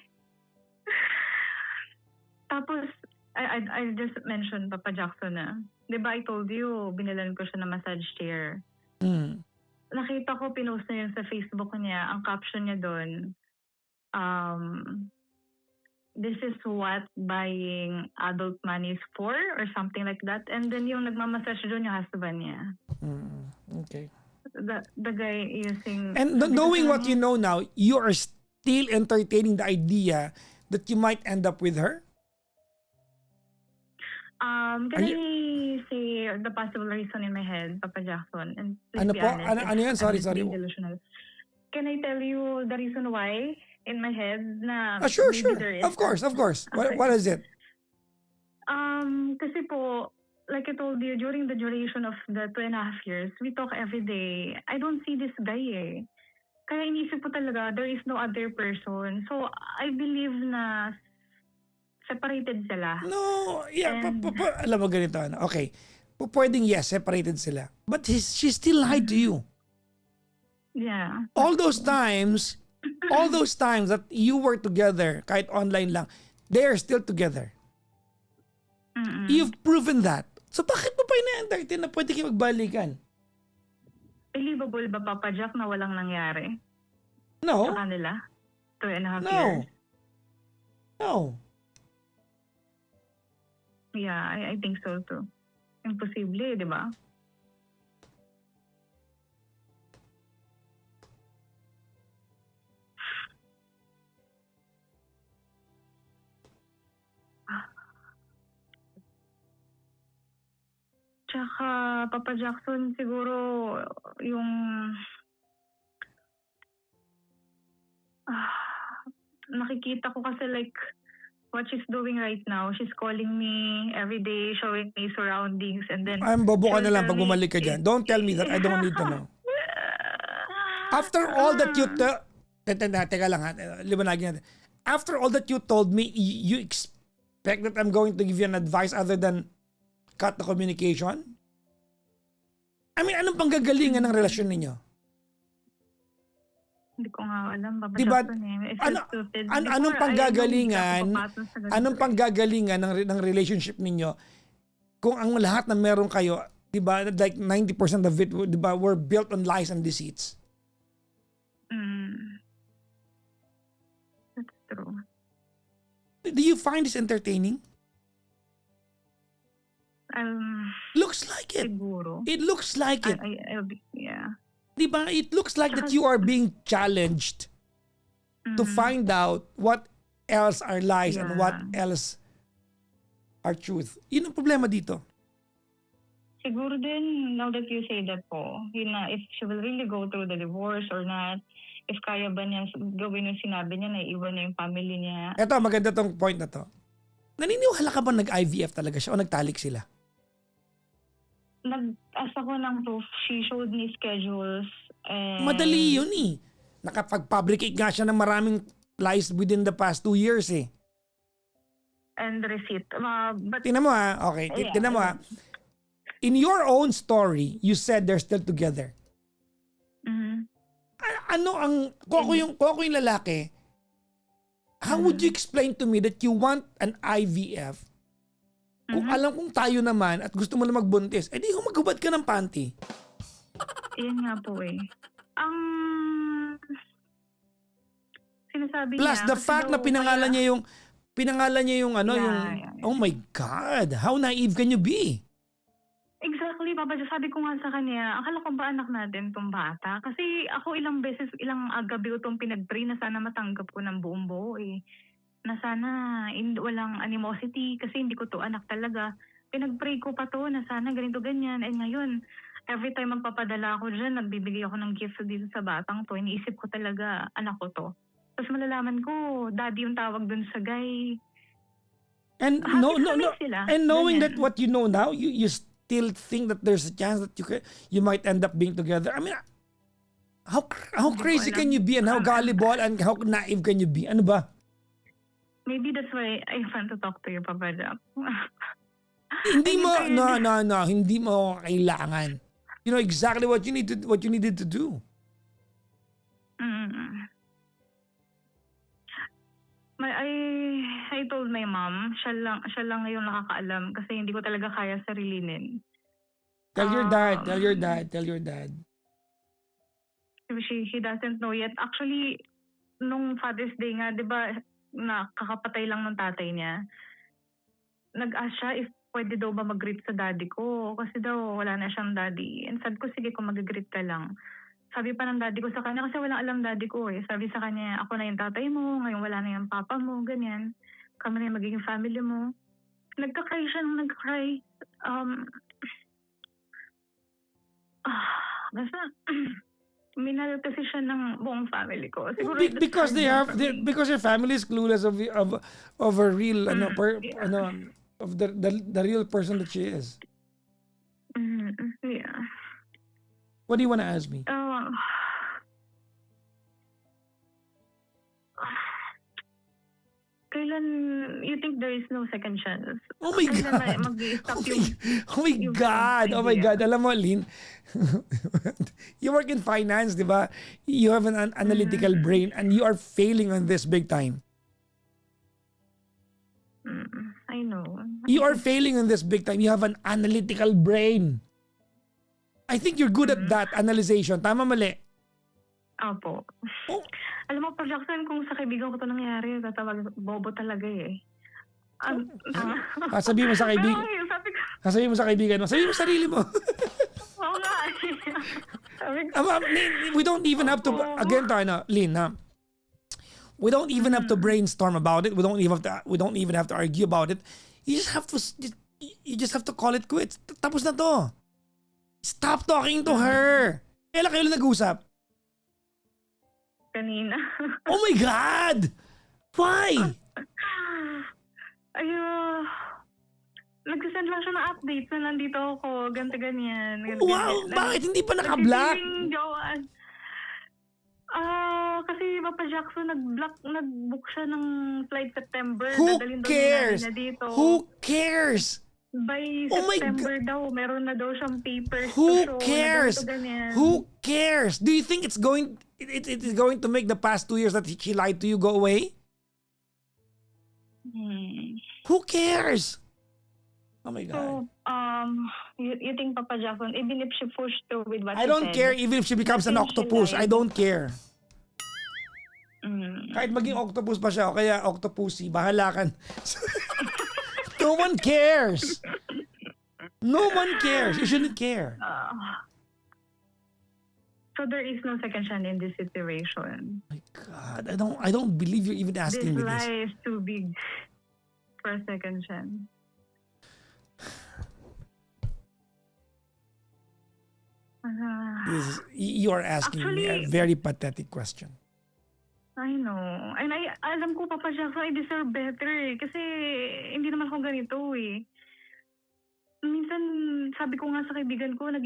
Tapos, I just mentioned Papa Jackson na, di ba I told you, binilan ko siya ng massage chair. Mm. Nakita ko, pinost na yun sa Facebook niya, ang caption niya doon, this is what buying adult money is for, or something like that. And then yung nagmamassage doon yung husband niya. Okay. The guy using... And knowing what you know now, you are still entertaining the idea that you might end up with her? Can I say the possible reason in my head, Papa Jackson? And please Ano be po? honest, Ano yan? Sorry. being delusional. Can I tell you the reason why in my head na Sure. maybe there is? Of course. Okay. What is it? Kasi po, like I told you, during the duration of the 2.5 years, we talk every day. I don't see this guy eh. Kaya inisip po talaga, there is no other person. So, I believe na separated sila. No, yeah, And- alam mo ganito, ano? Okay. Pwedeng yes, separated sila. But she still lied to you. Yeah. All those times that you were together, kahit online lang, they are still together. Mm-mm. You've proven that. So bakit mo pa ina-entertain na pwede kayo magbalikan? Believable ba, Papa Jack, na walang nangyari No. sa kanila? 2.5 No. years? No. Yeah, I think so too. Imposible, di ba? Tsaka, Papa Jackson, siguro yung nakikita ko kasi like what she's doing right now, she's calling me every day, showing me surroundings, and then I'm bobo ka she'll na lang tell pag me, bumalik ka dyan. Don't tell me that. I don't need to know. After all that you teka lang ha, liwanagin natin. After all that you told me, you expect that I'm going to give you an advice other than cut the communication? I mean, anong panggagalingan ng relasyon ninyo? Hindi ko nga alam, Papa Diba, Jackson eh. It's ano, so stupid. anong Before, I know hindi panggagalingan, ako papatol sa ganito anong eh. panggagalingan ng relationship ninyo kung ang lahat na meron kayo, di ba, like 90% of it, di ba, were built on lies and deceits? That's true. Do you find this entertaining? Looks like it. Siguro. It looks like it. Yeah. Di ba? It looks like that you are being challenged to find out what else are lies and what else are truth. Yun ang problema dito. Siguro din, now that you say that po, yun na, if she will really go through the divorce or not, if kaya ba niya gawin yung sinabi niya na iwan niya yung family niya. Eto, maganda tong point na to. Naniniwala ka ba nag-IVF talaga siya o nagtalik sila? Nag-as ako ng proof, she showed me schedules. And Madali yun eh. Nakapag-fabricate nga siya ng maraming lies within the past 2 years eh. And receipt. But Tingnan mo ha, okay. Yeah, Tingnan mo ha. In your own story, you said they're still together. Ano ang, kung ako yung lalaki, how would you explain to me that you want an IVF kung alam kong tayo naman at gusto mo na magbuntis, di humagubad ka ng panty. Yan nga po eh. Ang sinasabi Plus niya, the fact na pinangalan niya yung ano, Yeah. oh my God, how naive can you be? Exactly, Papa. Sabi ko nga sa kanya, akala ko ba anak natin tong bata? Kasi ako ilang gabi ko itong pinag-pray na sana matanggap ko ng buong buo eh. Na sana walang animosity kasi hindi ko to anak talaga. Pinag-pray ko pa to na sana ganito ganyan. And ngayon, every time magpapadala ako dyan, nagbibigay ako ng gift dito sa batang to. Iniisip ko talaga, anak ko to. Tapos malalaman ko, daddy yung tawag dun sa guy. And Sila. and knowing Ganyan. that what you know now, you still think that there's a chance that you might end up being together. I mean, how crazy can you be and how gullible and how naive can you be? Ano ba? Maybe that's why I want to talk to you, Papa Jack. Hindi mo kailangan. You know exactly what you needed to do. I told my mom, siya lang ngayon nakakaalam kasi hindi ko talaga kaya sarilinin. Tell your dad. He doesn't know yet. Actually, nung Father's Day nga, 'di ba, nakakapatay lang ng tatay niya. Nag-ask siya if pwede daw ba mag-greet sa daddy ko kasi daw wala na siyang daddy. And sabi ko, sige kung mag-greet ka lang. Sabi pa ng daddy ko sa kanya, kasi walang alam daddy ko eh. Sabi sa kanya, ako na yung tatay mo, ngayon wala na yung papa mo, ganyan. Kami na yung magiging family mo. Nagka-cry siya nung nag-cry. Basta, minahal kasi siya ng buong family ko. Siguro Because your family is clueless of a real of the real person that she is. Yeah. What do you want to ask me? Kailan you think there is no second chance? Oh my God. Oh my God. Alam mo, Lynn, you work in finance, di ba? You have an analytical brain and you are failing on this big time. I know. You are failing on this big time. You have an analytical brain. I think you're good at that, analyzation. Tama, mali? Opo. Oh. Alam mo, Papa Jackson, kung sa kaibigan ko ito nangyari, tatawag, bobo talaga eh. Sabihin mo sa kaibigan. Ay, sabi ko, Sabihin mo sa kaibigan mo. Sabihin mo sa sarili mo. oo nga. Sabi ko, We don't even have to, again tayo na, Lynn, ha? We don't even have to brainstorm about it. We don't even have to argue about it. You just have to call it quits. Tapos na to. Stop talking to her. Kailan kayo nag-usap? kanina. Oh my God! Why? Nagsasend lang siya ng updates na nandito ako, ganyan. Wow! Bakit hindi pa naka-block? Kasi Papa Jackson nag-book siya ng flight September. Who Dadalhin daw cares? niya dito. Who cares? By Oh my September daw, meron na daw siyang papers Who to show. cares? Na ganyan. Who cares? Do you think it is going to make the past 2 years that she lied to you go away? Who cares? Oh my God. So, you think Papa Jackson, even if she pushed through with what I she don't said, care even if she becomes an I think she octopus. I lied. don't care. Kahit maging octopus pa siya o kaya octopussy, bahala ka. No one cares. No one cares. You shouldn't care. So there is no second chance in this situation. My God, I don't believe you're even asking This me this. lie is too big for a second chance. You are asking me a Actually, very pathetic question. I know. And alam ko, Papa Jackson, I deserve better eh. Kasi hindi naman ako ganito eh. Minsan, sabi ko nga sa kaibigan ko, na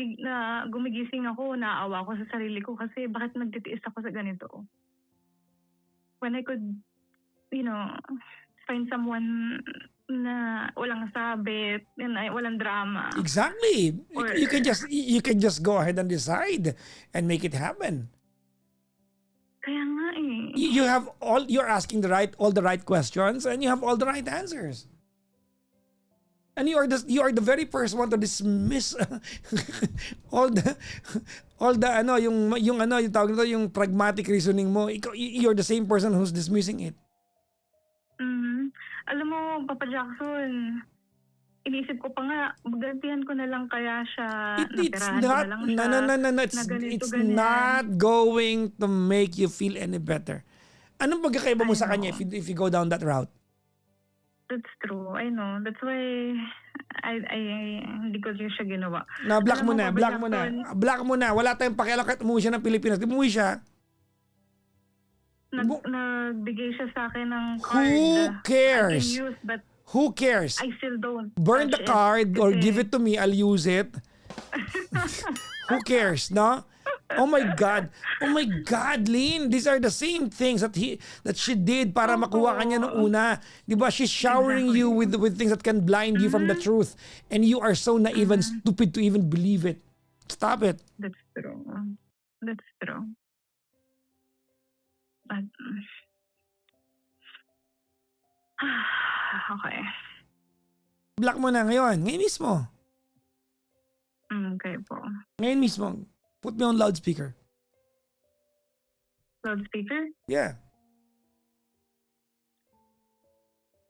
gumigising ako, naawa ako sa sarili ko kasi bakit nagtitiis ako sa ganito? When I could, find someone na walang sabit, walang drama. Exactly. You can just go ahead and decide and make it happen. Kaya nga eh. You're asking all the right questions and you have all the right answers. And you are the very first one to dismiss all the yung tawag nito, yung pragmatic reasoning mo. You're the same person who's dismissing it. Alam mo, Papa Jackson, inisip ko pa nga, magantihan ko na lang kaya siya, natirahan ko na lang siya. It's not going to make you feel any better. Anong pagkakaiba mo sa kanya if you go down that route? That's true. I know. That's why hindi ko siya ginawa. Block mo na. Papa Block mo na. Wala tayong pakialam kahit umuwi siya ng Pilipinas. Di umuwi siya. Nagbigay siya sa akin ng card. Who cares? I can use, but Who cares? I still don't. Burn the touch card it or kasi- give it to me. I'll use it. Who cares, no? Oh my God. Oh my God, Lynn. These are the same things that she did para makuha ka niya nung una. Di ba? She's showering you with things that can blind you from the truth. And you are so naive and stupid to even believe it. Stop it. That's true. That's true. But, okay. Block mo na ngayon. Ngayon mismo. Okay po. Ngayon mismo. Put me on loudspeaker. Loudspeaker? Yeah.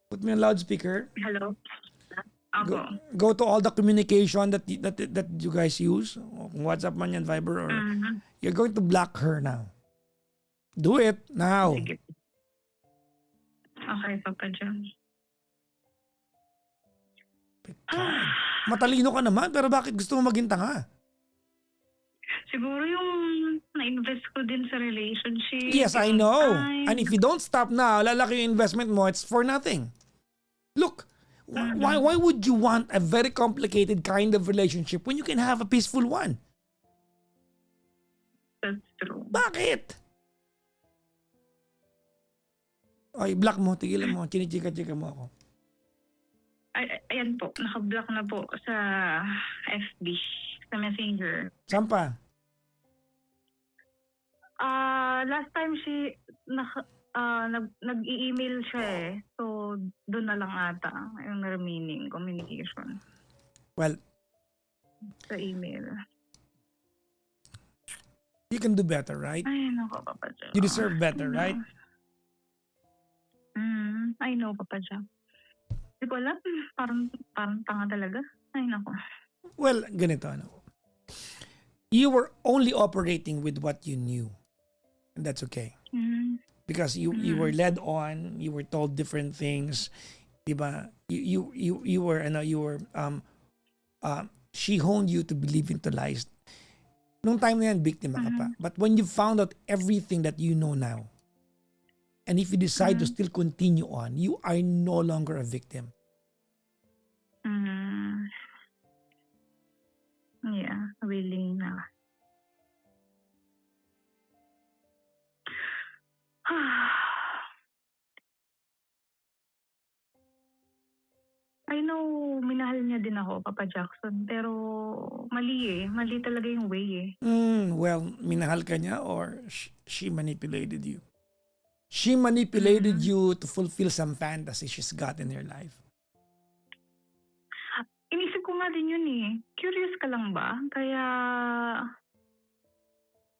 Put me on loudspeaker. Hello? Ako. Go to all the communication that you guys use. Kung WhatsApp man yan, Viber, or you're going to block her now. Do it now. Sige. Okay, Papa John. God. Matalino ka naman, pero bakit gusto mo maging tanga? Siguro yung na-invest ko din sa relationship. Yes, I yung know. time. And if you don't stop now, lalaki yung investment mo, it's for nothing. Look, why would you want a very complicated kind of relationship when you can have a peaceful one? That's true. Bakit? Ay, block mo, tigilan mo, chinichika-chika mo ako. Ayan po, naka-block na po sa FB, sa Messenger. Saan pa? Last time nag-i-email siya eh. So, doon na lang ata yung remaining communication Well, sa email. you can do better, right? Ay, nako, Papa John. You deserve better, right? I know, Papa John. Hindi ko alam. Parang tanga talaga. Ay, nako. Well, ganito ano. You were only operating with what you knew. And that's okay. Mm. Because you were led on, you were told different things, 'di ba? You were she honed you to believe into lies. Nung time na yan, biktima ka pa. But when you found out everything that you know now, and if you decide to still continue on, you are no longer a victim. Mm. Yeah, willing na. I know, minahal niya din ako, Papa Jackson. Pero mali eh. Mali talaga yung way eh. Well, minahal ka niya or she manipulated you? She manipulated you to fulfill some fantasy she's got in her life. Inisip ko nga din yun eh. Curious ka lang ba? Kaya,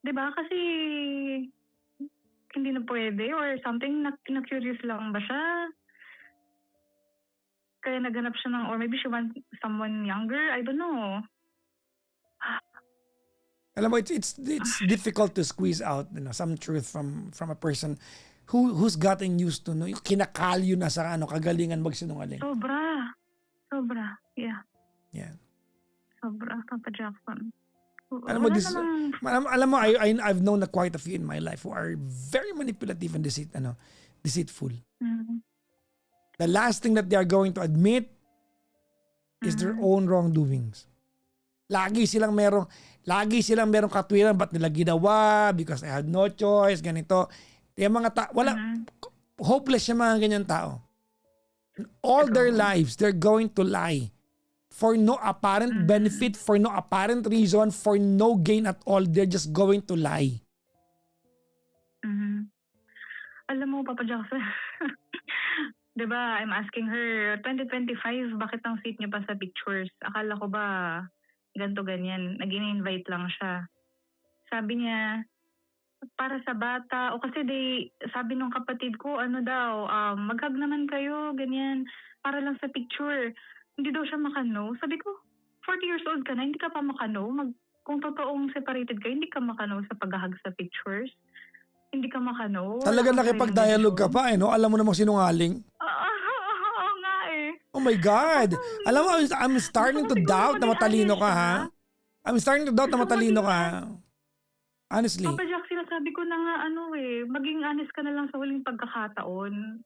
di ba kasi hindi na pwede or something, na-curious lang ba siya? Kaya naganap siya ng, or maybe she wants someone younger? I don't know. Alam mo, it's difficult to squeeze out some truth from a person who's gotten used to yung kinakalyo na sa kagalingan magsinungaling. Sobra. Yeah. Yeah. Sobra, Papa Jackson. Alam mo, I've known quite a few in my life who are very manipulative and deceitful. Mm-hmm. The last thing that they are going to admit is their own wrongdoings. Lagi silang merong katwiran, ba't nila ginawa, because I had no choice, ganito. Yung mga hopeless yung mga ganyan tao. All their lives, they're going to lie. For no apparent benefit, for no apparent reason, for no gain at all, they're just going to lie. Mm-hmm. Alam mo, Papa Jackson, diba, I'm asking her, 2025, bakit ang seat niya pa sa pictures? Akala ko ba, ganto ganyan, nag-invite lang siya. Sabi niya, para sa bata, o kasi sabi nung kapatid ko, mag-hug naman kayo, ganyan, para lang sa picture. Hindi daw siya makano. Sabi ko, 40 years old ka na, hindi ka pa makano. Kung totoong separated ka, hindi ka makano sa pag-hug sa pictures. Hindi ka makano. Talaga nakipag-dialogue ka pa no? Alam mo namang sinungaling. Oo nga eh. Oh my God! Alam mo, I'm starting to doubt na matalino ka ha. I'm starting to doubt na matalino ka. Honestly. Papa Jack, sinasabi ko na nga maging honest ka na lang sa huling pagkakataon.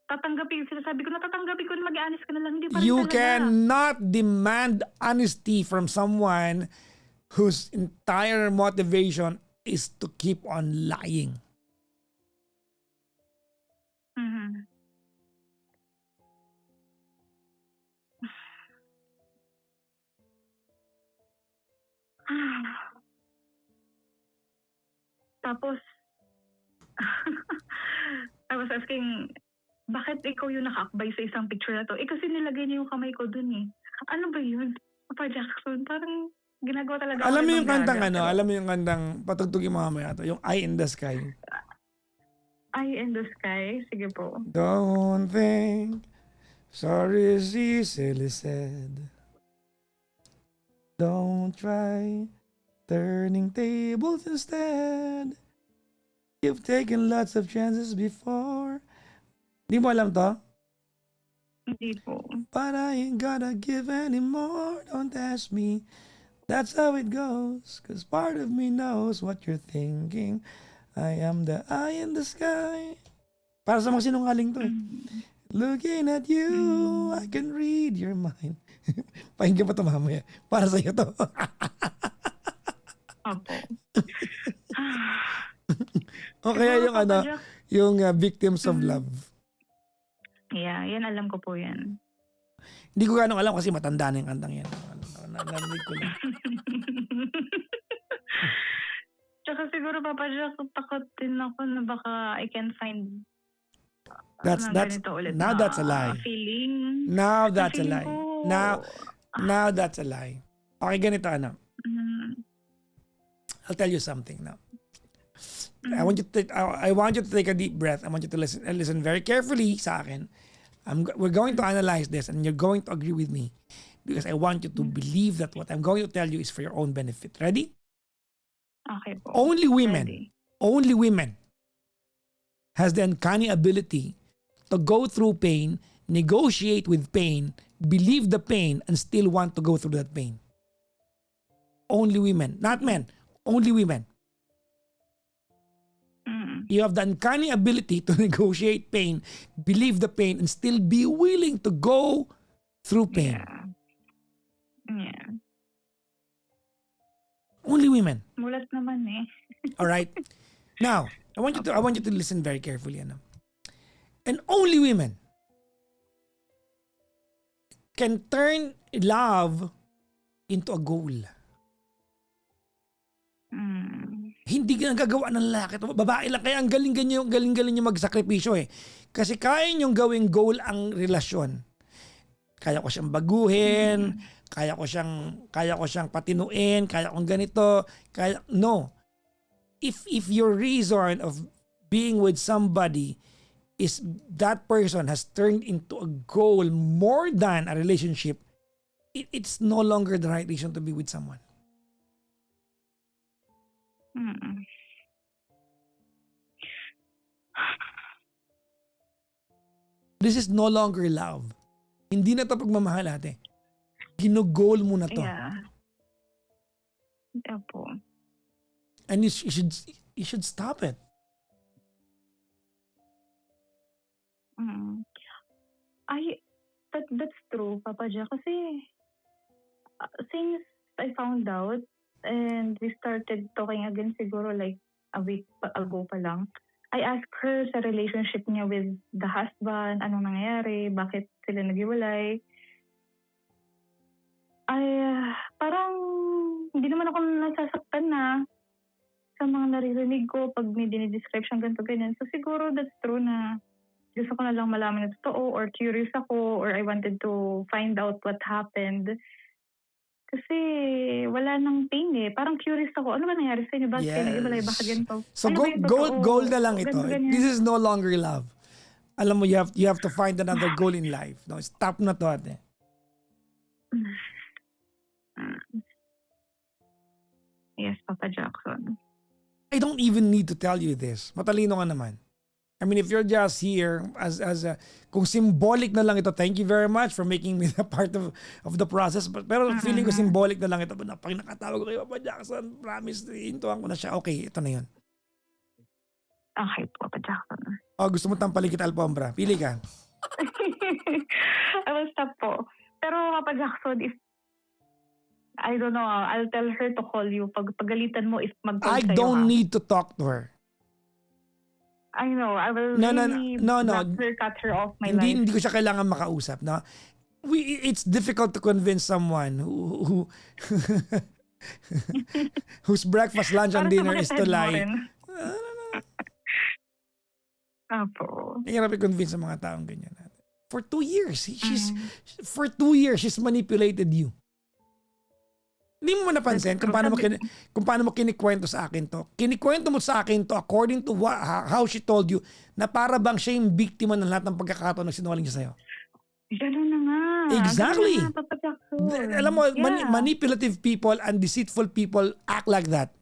Sinasabi ko na maging honest ka na lang. Hindi pa rin You talaga. cannot demand honesty from someone whose entire motivation is to keep on lying. Mm-hmm. Tapos, I was asking, bakit ikaw yung nakaakbay sa isang picture na to? Kasi nilagay niya yung kamay ko dun eh. Ano ba yun? Papa Jackson, parang ginagawa talaga. Alam mo yung kantang, patugtugin mo mamaya to, yung Eye in the Sky. Eye in the Sky? Sige po. Don't think sorry is easily said. Don't try turning tables instead. You've taken lots of chances before. Di mo alam to? Hindi po. But I ain't gonna give anymore. Don't ask me. That's how it goes. 'Cause part of me knows what you're thinking. I am the eye in the sky. Para sa mga sinungaling to eh. Looking at you, I can read your mind. Pakinggan pa ito mamaya. Para sa'yo to. Opo. O kaya yung yung Victims of Love. Yeah, yan alam ko po yan. Hindi ko ganong alam kasi matanda na yung kantang yan. Narinig ko lang. Tsaka siguro, Papa Jack, takot din ako na baka I can find now that's a lie. Feeling. Now that's a feeling lie. ko, Now that's a lie. Okay, ganito I'll tell you something now. I want you to take a deep breath. I want you to listen very carefully sa akin. We're going to analyze this and you're going to agree with me because I want you to believe that what I'm going to tell you is for your own benefit. Ready? Okay po. Only Ready. women has the uncanny ability to go through pain, negotiate with pain, believe the pain, and still want to go through that pain. Only women, not men. Only women. You have the uncanny ability to negotiate pain, believe the pain, and still be willing to go through pain. Yeah. Only women. Mulat naman eh. All right. Now, I want you to listen very carefully. Ano? And only women can turn love into a goal. Hindi nagagawa ng lalaki. Babae lang. Kaya ang galing-galing niyo magsakripisyo eh. Kasi kaya niyong gawing goal ang relasyon. Kaya ko siyang baguhin, kaya ko siyang patinuin, kaya kong ganito, no. If your reason of being with somebody is that person has turned into a goal more than a relationship, it's no longer the right reason to be with someone. This is no longer love. Hindi na to pagmamahal ate. Ginugol mo na to. Yeah. Opo. And you should stop it. That's true, Papa Jack. Kasi since I found out and we started talking again siguro like a week ago pa lang, I asked her sa relationship niya with the husband, anong nangyayari, bakit sila naghiwalay. Parang hindi naman ako nasasaktan na sa mga naririnig ko pag may dinidescribe siyang ganito ganyan. So siguro that's true na gusto ko na lang malaman na totoo or curious ako or I wanted to find out what happened. Kasi wala nang pain eh. Parang curious ako. Ano ba nangyari sa inyo? Bakit kayo naghiwalay? Bakit ganito? So goal na lang ito. This is no longer love. Alam mo, you have to find another goal in life. No, stop na to ate. Yes, Papa Jackson. I don't even need to tell you this. Matalino ka naman. I mean, if you're just here as kung symbolic na lang ito, thank you very much for making me a part of the process. Pero feeling ko symbolic na lang ito. Pag nakatawag ko kay Papa Jackson, promise, hintuan ko na siya. Okay, ito na yun. Okay, Papa Jackson. Oh, gusto mo tampalin kita Alpombra? Pili ka. I will stop po. Pero Papa Jackson, if I don't know, I'll tell her to call you. Pag pagalitan mo, if mag-call I sa'yo, don't need to talk to her. I know, I will No. block her, cut her off my life. Hindi ko siya kailangan makausap. No? It's difficult to convince someone who whose breakfast, lunch, and dinner is to lie. Apo. Nahirap i-convince ang mga taong ganyan. For 2 years, for 2 years, she's manipulated you. Hindi mo napansin kung paano mo kinikwento sa akin to. Kinikwento mo sa akin to according to how she told you na para bang siya yung biktima ng lahat ng pagkakataon na sinungaling siya sa'yo. Gano'n na nga. Exactly. Gano'n na, Papa Jackson. Alam mo, manipulative people and deceitful people act like that.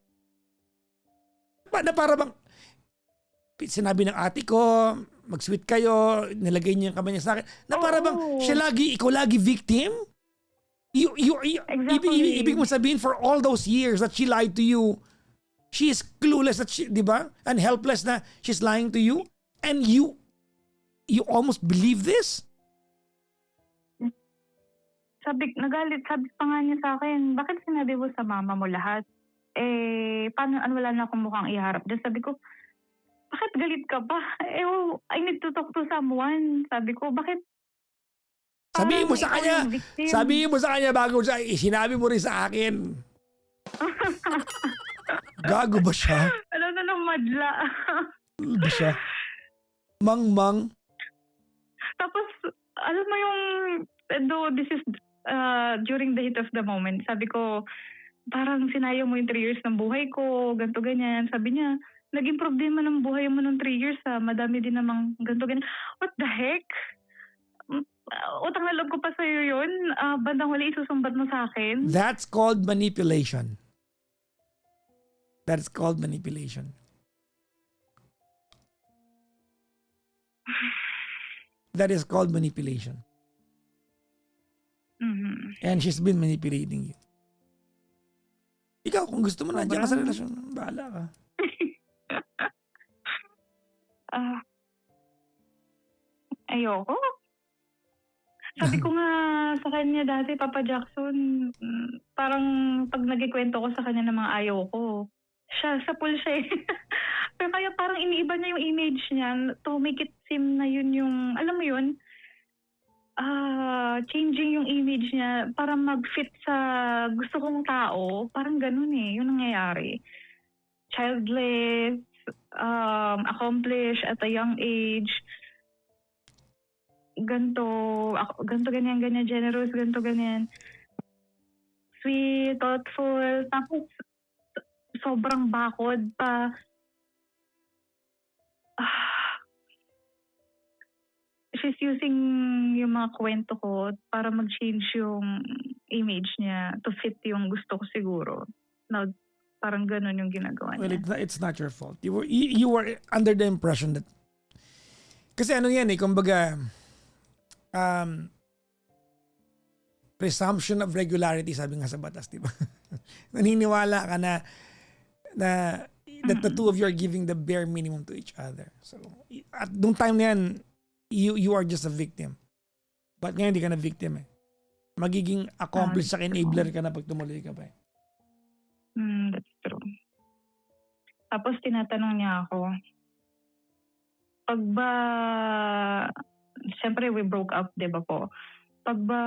Na para bang sinabi ng ate ko, mag-sweet kayo, nilagay niya yung kamay niya sa akin. Na para bang ikaw lagi victim? Exactly. Ibig mo sabihin for all those years that she lied to you, she is clueless that she, di ba? And helpless na she's lying to you. And you almost believe this? Nagalit, sabi pa nga niya sa akin, bakit sinabi mo sa mama mo lahat? Paano, wala na akong mukhang iharap. Then sabi ko, bakit galit ka pa? I need to talk to someone. Sabi ko, bakit? Sabihin mo sa kanya bago siya, sinabi mo rin sa akin. Gago ba siya? Alam na ng madla. Ano ba siya? Mang. Tapos, alam mo yung, though this is during the heat of the moment, sabi ko, parang sinayang mo yung 3 years ng buhay ko, ganto ganyan. Sabi niya, naging problema ng buhay mo ng 3 years, madami din namang ganto ganyan. What the heck? utang na loob ko pa sa'yo yun. Bandang huli isusumbat mo sa akin. That's called manipulation. That's called manipulation. That is called manipulation. Mhm. And she's been manipulating you. Ikaw, kung gusto mo, nandiyan ka sa relasyon. Bahala ka. Ayoko. Sabi ko nga sa kanya dati, Papa Jackson, parang pag nagkikwento ko sa kanya ng mga ayaw ko, sa pool siya eh. Pero kaya parang iniiba niya yung image niya to make it seem na yun yung, alam mo yun, changing yung image niya para mag-fit sa gusto kong tao. Parang ganun eh, yun nangyayari. Childless, accomplished at a young age, ganto, ganyan, generous, ganto, ganyan. Sweet, thoughtful, tapos sobrang bakod pa. She's using yung mga kwento ko para mag-change yung image niya to fit yung gusto ko siguro. Now, parang ganun yung ginagawa Well, niya. it's not your fault. You were under the impression that, kasi ano yan eh, kumbaga, presumption of regularity, sabi nga sa batas, di ba? Naniniwala ka na that the two of you are giving the bare minimum to each other. So, at nung time na yan, you are just a victim. But ngayon, hindi ka na victim eh. Magiging accomplice sa enabler ka na pag tumuloy ka pa eh. That's true. Tapos tinatanong niya ako, pag ba, siyempre we broke up, di ba po? Pag ba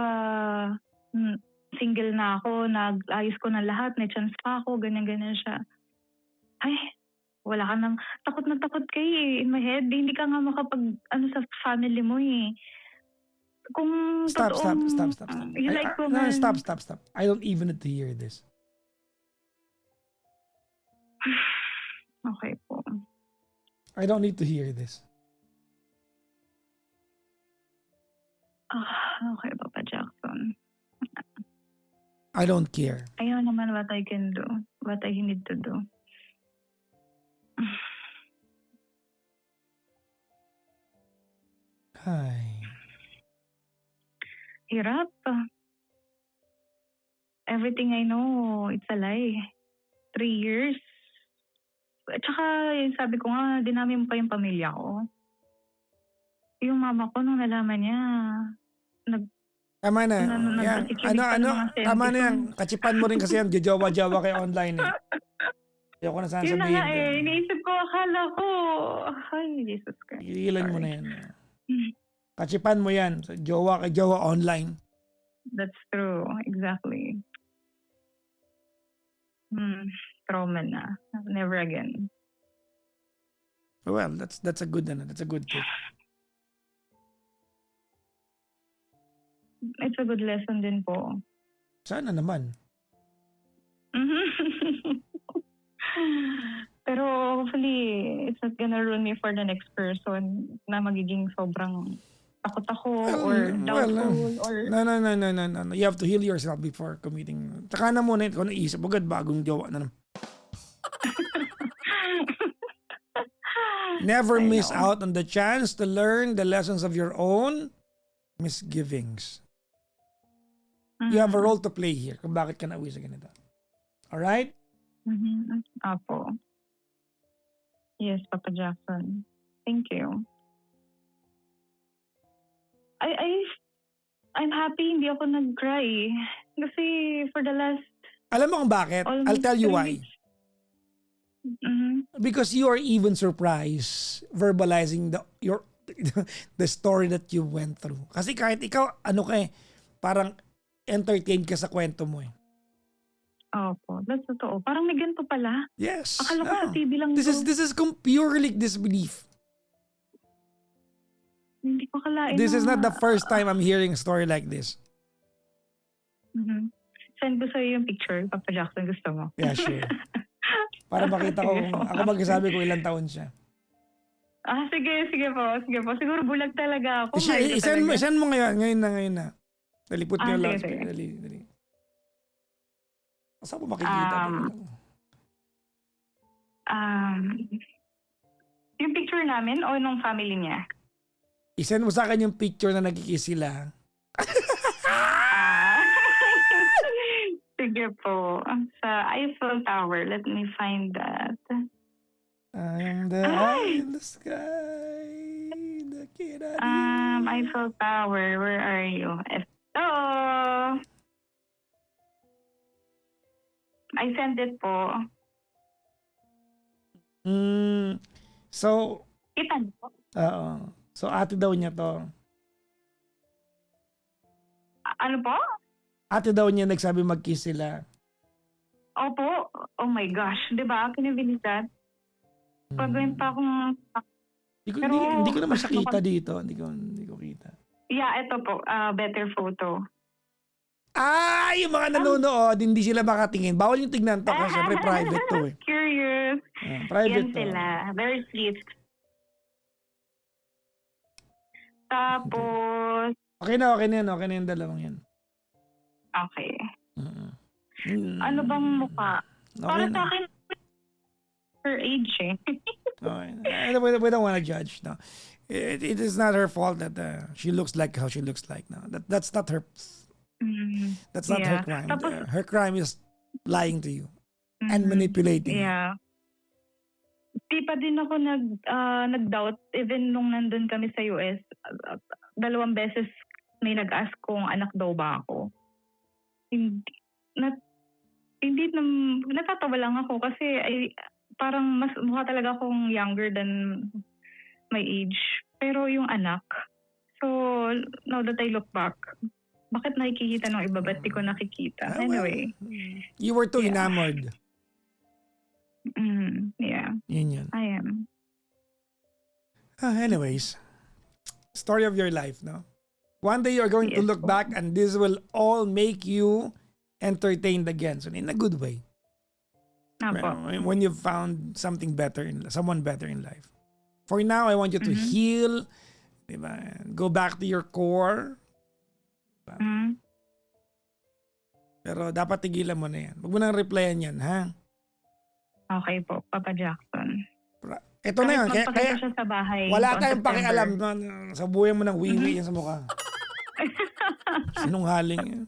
single na ako, nag-ayos ko na lahat, may chance pa ako, ganyan-ganyan siya. Ay, wala ka nang, takot na takot kayo eh, in my head. Hindi ka nga makapag, sa family mo eh. Kung Stop. you like woman. Stop. I don't even need to hear this. Okay po. I don't need to hear this. Okay, Papa Jackson. I don't care. Ayaw naman what I can do. What I need to do. Hi. Hirap. Everything I know, it's a lie. 3 years. At saka, sabi ko nga, dinami mo pa yung pamilya ko. Yung mama ko, nung nalaman niya, Tama na. Yan. nagpasikimik pa ng mga Tama na yan. sentiment. Kachipan mo rin kasi yan. Jawa kayo online eh. Ayoko na sana Yun na sabihin. nga eh. Iniisip ko, akala ko. Ay, Jesus Christ. Iilan mo na Sorry. yan. Kachipan mo yan. Sa jowa online. That's true. Exactly. Trauma na. Never again. Well, that's a good take. It's a good lesson din po. Sana naman. Pero hopefully, it's not gonna ruin me for the next person na magiging sobrang takot ako or doubtful or... No. You have to heal yourself before committing. Tsaka na muna ito, naisip agad bagong jowa na naman. Never miss out on the chance to learn the lessons of your own misgivings. You have a role to play here kung bakit ka nauwi sa ganito. Alright? Apo. Yes, Papa Jackson. Thank you. I'm happy hindi ako nag-cry. Kasi for the last... Alam mo kung bakit? I'll tell you why. Because you are even surprised verbalizing the story that you went through. Kasi kahit ikaw, parang entertained ka sa kwento mo eh. Opo, that's totoo. Parang may ganito pala. Yes. Akala ko sa TV lang This is purely disbelief. Hindi ko kalain. This is not the first time I'm hearing a story like this. Send ko sa'yo yung picture, Papa Jackson, gusto mo? Yeah, sure. Para makita ko, ako magsasabi ko ilang taon siya. Sige po, sige po. Siguro bulag talaga ako. Mahirap Isend mo, talaga. isend mo ngayon na. Dali, put Ah, your sige, loudspeaker. sige. Dali. Saan mo makikita? Dali Um, lang. yung picture namin o nung family niya? Isend mo sa akin yung picture na nagkikiss sila. Ah, sige po. Sa Eiffel Tower. Let me find that. I am the eye Ay! in the sky. The kid at Eiffel Tower. Where are you? Ito. I sent it po. So, Kita niyo po? oo. So, ate daw niya to. Ano po? Ate daw niya nagsabi mag-kiss sila. Opo. Oh my gosh. Diba? Can you believe that? Pagawin pa akong... Hindi ko naman siya kita dito. Hindi ko kita. Yeah, ito po. Better photo. Yung mga nanonood, hindi sila makatingin. Bawal yung tignan to kasi syempre private to eh. Curious. Private Yan to. sila. Very sweet. Tapos... Okay na yung dalawang yan. Okay. Ano bang mukha? Para sa akin, her age eh. Okay. We don't want to judge. No. It is not her fault that she looks like how she looks like. No. That's not her. That's not her crime. Tapos, Her crime is lying to you and manipulating you. Yeah. Di pa din ako nag-doubt even nung nandun kami sa US. 2 beses may nag-ask kung anak daw ba ako. Natatawa lang ako kasi parang mas mukha talaga akong younger than my age. Pero yung anak, so now that I look back, bakit nakikita ng iba? Ba't di ko nakikita? Anyway. You were too enamored. Yeah. Yun. I am. Anyways, story of your life, no? One day you're going to look back and this will all make you entertained again. So in a good way. When you've found something better, someone better in life. For now, I want you to heal. Diba? Go back to your core. Diba? Pero dapat tigilan mo na yan. Huwag mo nang replyan yan, ha? Okay po, Papa Jackson. Ito na yun. Kaya siya sa bahay. wala tayong pakialam. Sabuyan mo ng wiwi yan sa mukha. Sinunghaling yan.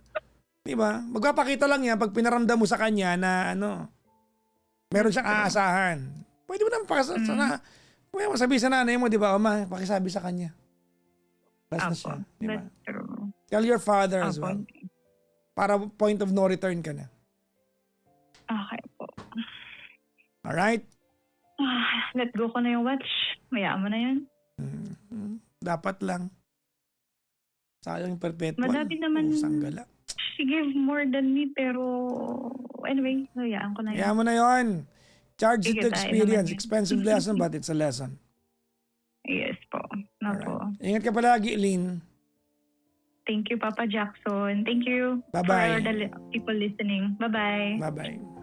Diba? Magpapakita lang yan pag pinaramdam mo sa kanya na meron siyang aasahan. Pwede mo naman pwede mo sabihin sa nanay mo, diba? Ma, pakisabi sa kanya. Basta siya. Diba? Tell your father as well. Para point of no return ka na. Okay po. Alright? Let go ko na yung watch. Mayaan mo na yun. Dapat lang. Sayang yung perpetual. Madami naman. Sanggala. She gave more than me pero anyway, hayaan ko na yun. Hayaan mo na yun. Charge it to Sige, experience. tayo naman Expensive lesson but it's a lesson. Yes po. Po. Ingat ka palagi, Lynn. Thank you, Papa Jackson. Thank you Bye-bye. for the people listening. Bye-bye. Bye-bye.